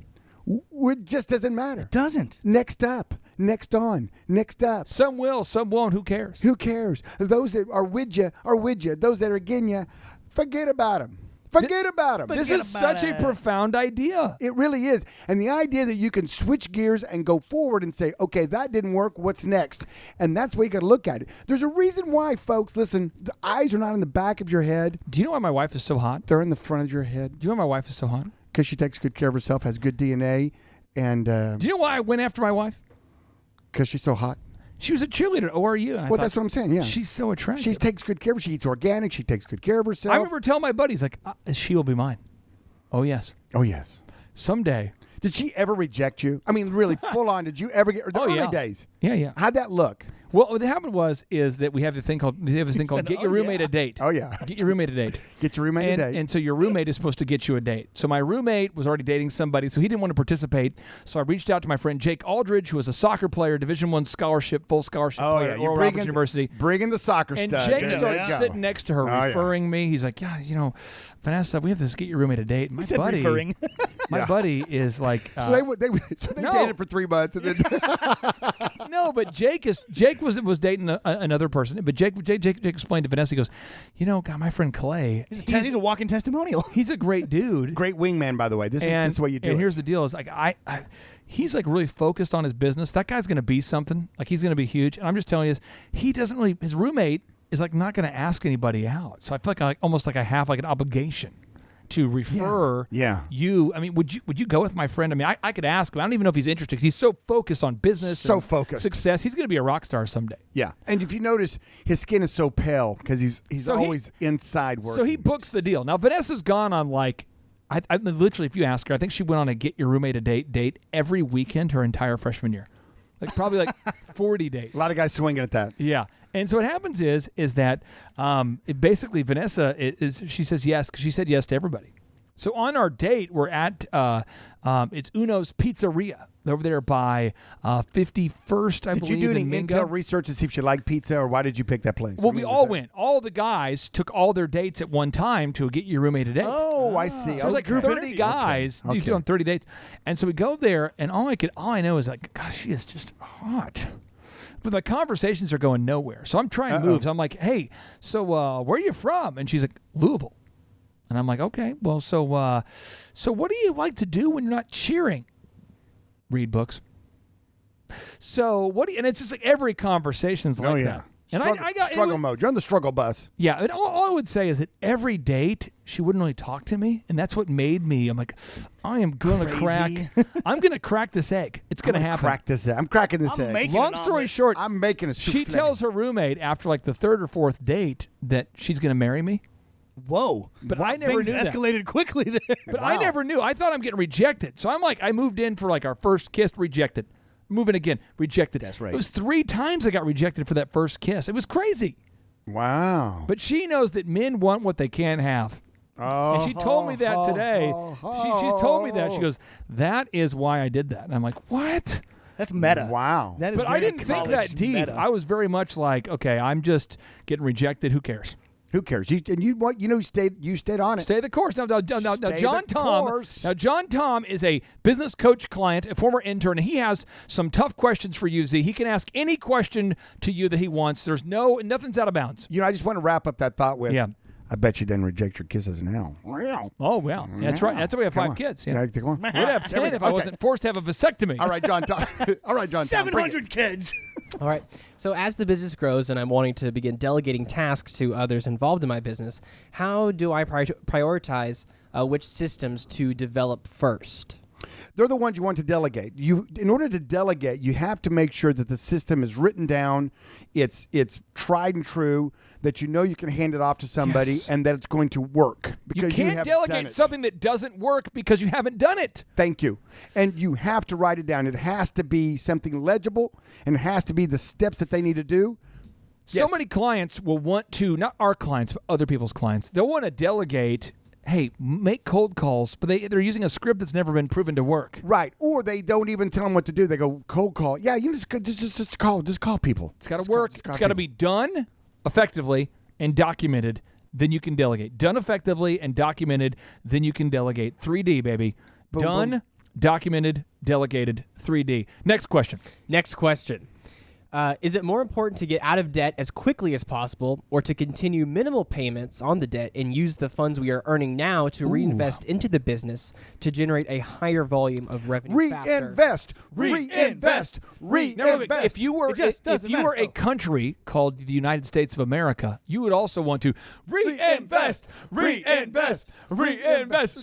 it just doesn't matter. It doesn't. Next up. Next on. Next up. Some will, some won't. Who cares? Who cares? Those that are with you are with you. Those that are against you, forget about them. Forget about them. This is such a profound idea. It really is. And the idea that you can switch gears and go forward and say, okay, that didn't work. What's next? And that's where you got to look at it. There's a reason why, folks, listen, the eyes are not in the back of your head. Do you know why my wife is so hot? They're in the front of your head. Do you know why my wife is so hot? Because she takes good care of herself, has good DNA. And do you know why I went after my wife? Because she's so hot. She was a cheerleader at ORU. And Well, that's what I'm saying, yeah. She's so attractive. She takes good care of her. She eats organic. She takes good care of herself. I remember telling my buddies, like, she will be mine. Oh, yes. Oh, yes. Someday. Did she ever reject you? I mean, really, full on. Did you ever get the early days? Yeah. How'd that look? Well, what happened is that we have this thing called get your roommate a date. Oh, yeah. Get your roommate a date. Get your roommate a date. And so your roommate is supposed to get you a date. So my roommate was already dating somebody, so he didn't want to participate. So I reached out to my friend Jake Aldridge, who was a soccer player, Division I scholarship, full scholarship player at Oral Roberts University. Bringing the soccer And stud. Jake There starts you go. sitting next to her, referring me. He's like, yeah, Vanessa, we have to get your roommate a date. My buddy, referring. my buddy is like. So they No. dated for 3 months, and then No, but Jake was dating another person. But Jake explained to Vanessa. He goes, God, my friend Clay, He's a walking testimonial. he's a great dude. great wingman, by the way. This is the way you do and it. here's the deal: is like he's like really focused on his business. That guy's going to be something. Like he's going to be huge. And I'm just telling you, he doesn't really. His roommate is like not going to ask anybody out. So I feel like almost like I have like an obligation to refer you. I mean, would you go with my friend? I mean, I could ask him. I don't even know if he's interested because he's so focused on business, focused, success. He's going to be a rock star someday. Yeah, and if you notice, his skin is so pale because he's always inside working. So he books the deal. Now Vanessa's gone on like, I literally, if you ask her, I think she went on a get your roommate a date every weekend her entire freshman year, like probably like 40 dates. A lot of guys swinging at that. Yeah. And so what happens is that basically Vanessa she says yes because she said yes to everybody. So on our date, we're at it's Uno's Pizzeria over there by 51st, I believe. Did you do any in Mingo. intel research to see if she liked pizza, or why did you pick that place? Well, we all went. All the guys took all their dates at one time to get your roommate a date. Oh, I see. So there's like 30 guys doing 30 dates, and so we go there, and all I know is like, gosh, she is just hot. But the conversations are going nowhere. So I'm trying moves. I'm like, hey, so where are you from? And she's like, Louisville. And I'm like, okay, well, so what do you like to do when you're not cheering? Read books. So and it's just like every conversation's like that. And I got struggle mode. You're on the struggle bus. Yeah, and all I would say is that every date she wouldn't really talk to me, and that's what made me. I'm like, I am gonna crack. I'm gonna crack this egg. It's gonna happen. Crack this egg. I'm cracking this egg. Long story short, I'm making a souffle. She tells her roommate after like the third or fourth date that she's gonna marry me. Whoa. But I never Things knew that. escalated quickly there. But I never knew. I thought I'm getting rejected. So I'm like, I moved in for like our first kiss, rejected. Moving again, rejected. That's right. It was 3 times I got rejected for that first kiss. It was crazy. Wow. But she knows that men want what they can't have. And she told me that today. She told me that. She goes, that is why I did that. And I'm like, what? That's meta. Wow. That is But I didn't think that deep. Meta. I was very much like, okay, I'm just getting rejected. Who cares? Who cares? You stayed on it. Stay the course. Now, Stay John the Tom. course. Now, John Tom is a business coach client, a former intern. And he has some tough questions for you, Z. He can ask any question to you that he wants. Nothing's out of bounds. I just want to wrap up that thought with. Yeah. I bet you didn't reject your kisses now. Oh, well. That's right. That's why we have 5 kids. Yeah. Come on. We'd have 10 if I wasn't forced to have a vasectomy. All right, John Tom. All right, John Tom. bring it. 700 kids. All right. So as the business grows and I'm wanting to begin delegating tasks to others involved in my business, how do I prioritize which systems to develop first? They're the ones you want to delegate. In order to delegate, you have to make sure that the system is written down, it's tried and true, that you know you can hand it off to somebody, and that it's going to work. Because you can't have done delegate it. something that doesn't work because you haven't done it. Thank you. And you have to write it down. It has to be something legible, and it has to be the steps that they need to do. So many clients will want to, not our clients, but other people's clients, they'll want to delegate, hey, make cold calls, but they're using a script that's never been proven to work. Right. Or they don't even tell them what to do. They go cold call. Yeah, you just call people. It's got to work. It's got to be done effectively and documented. Then you can delegate. Done effectively and documented. Then you can delegate. 3D, baby. Boom, Done, boom. documented, delegated. 3D. Next question. Next question. Is it more important to get out of debt as quickly as possible or to continue minimal payments on the debt and use the funds we are earning now to reinvest into the business to generate a higher volume of revenue faster? Reinvest. Now, look, if you were a country called the United States of America, you would also want to reinvest. So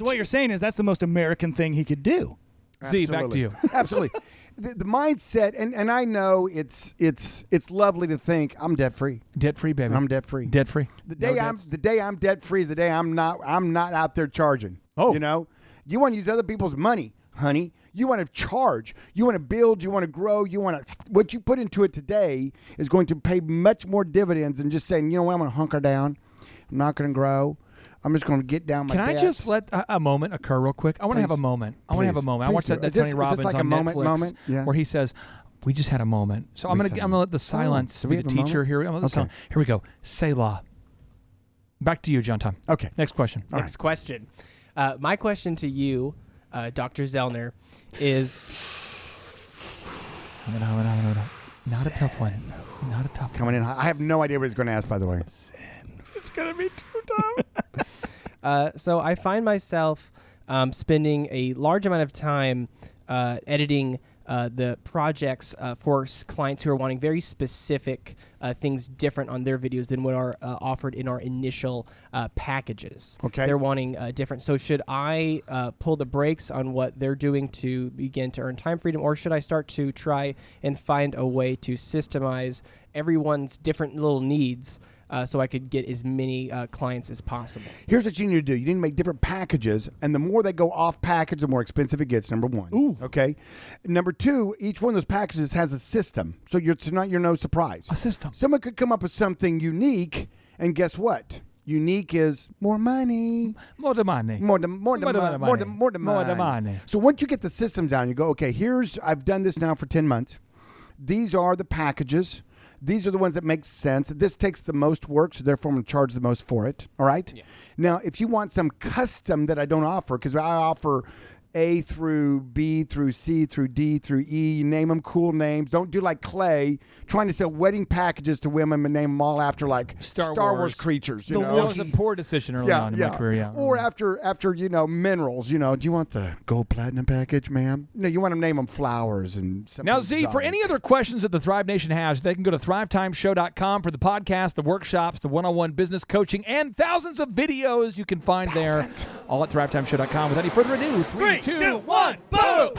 what you're saying is that's the most American thing he could do. Z, back to you. Absolutely. The mindset, and I know it's lovely to think I'm debt free. Debt free, baby. I'm debt free. Debt free. The day I'm debt free is the day I'm not out there charging. Oh. You want to use other people's money. honey. You want to charge. You want to build. You want to grow. You want to. What you put into it today is going to pay much more dividends than just saying, you know what, I'm going to hunker down. I'm not going to grow. I'm just going to get down my Can I debts. just let a moment occur real quick? I want to have a moment. I want to have a moment. I watched that Tony Robbins like on a Netflix Yeah. where he says, "We just had a moment." So I'm gonna let the silence be the teacher here. Here we go. Selah. Back to you, John Tom. Okay. Next question. Next question. My question to you, Dr. Zellner, is... Hold on. Not a tough one. Not a tough one. Coming in high. I have no idea what he's going to ask, by the way. It's going to be too tough. So I find myself spending a large amount of time editing the projects for clients who are wanting very specific things different on their videos than what are offered in our initial packages. Okay. They're wanting different. So should I pull the brakes on what they're doing to begin to earn time freedom, or should I start to try and find a way to systemize everyone's different little needs so I could get as many clients as possible? Here's what you need to do. You need to make different packages, and the more they go off package, the more expensive it gets, number one. Ooh. Okay? Number two, each one of those packages has a system, so you're no surprise. A system. Someone could come up with something unique, and guess what? Unique is more money. More the money. More the money. So once you get the systems down, you go, okay, I've done this now for 10 months. These are the packages. These are the ones that make sense. This takes the most work, so therefore I'm going to charge the most for it. All right? Yeah. Now, if you want some custom that I don't offer, because I offer A through B through C through D through E, you name them cool names. Don't do like Clay, trying to sell wedding packages to women and name them all after like Star Wars creatures. You know? That was a poor decision early on in my career. Yeah. Or after minerals. Do you want the gold platinum package, ma'am? No, you want to name them flowers and something. Now, Z, for any other questions that the Thrive Nation has, they can go to thrivetimeshow.com for the podcast, the workshops, the one-on-one business coaching, and thousands of videos you can find there, all at thrivetimeshow.com. Without any further ado, 3, 2, 1, boom!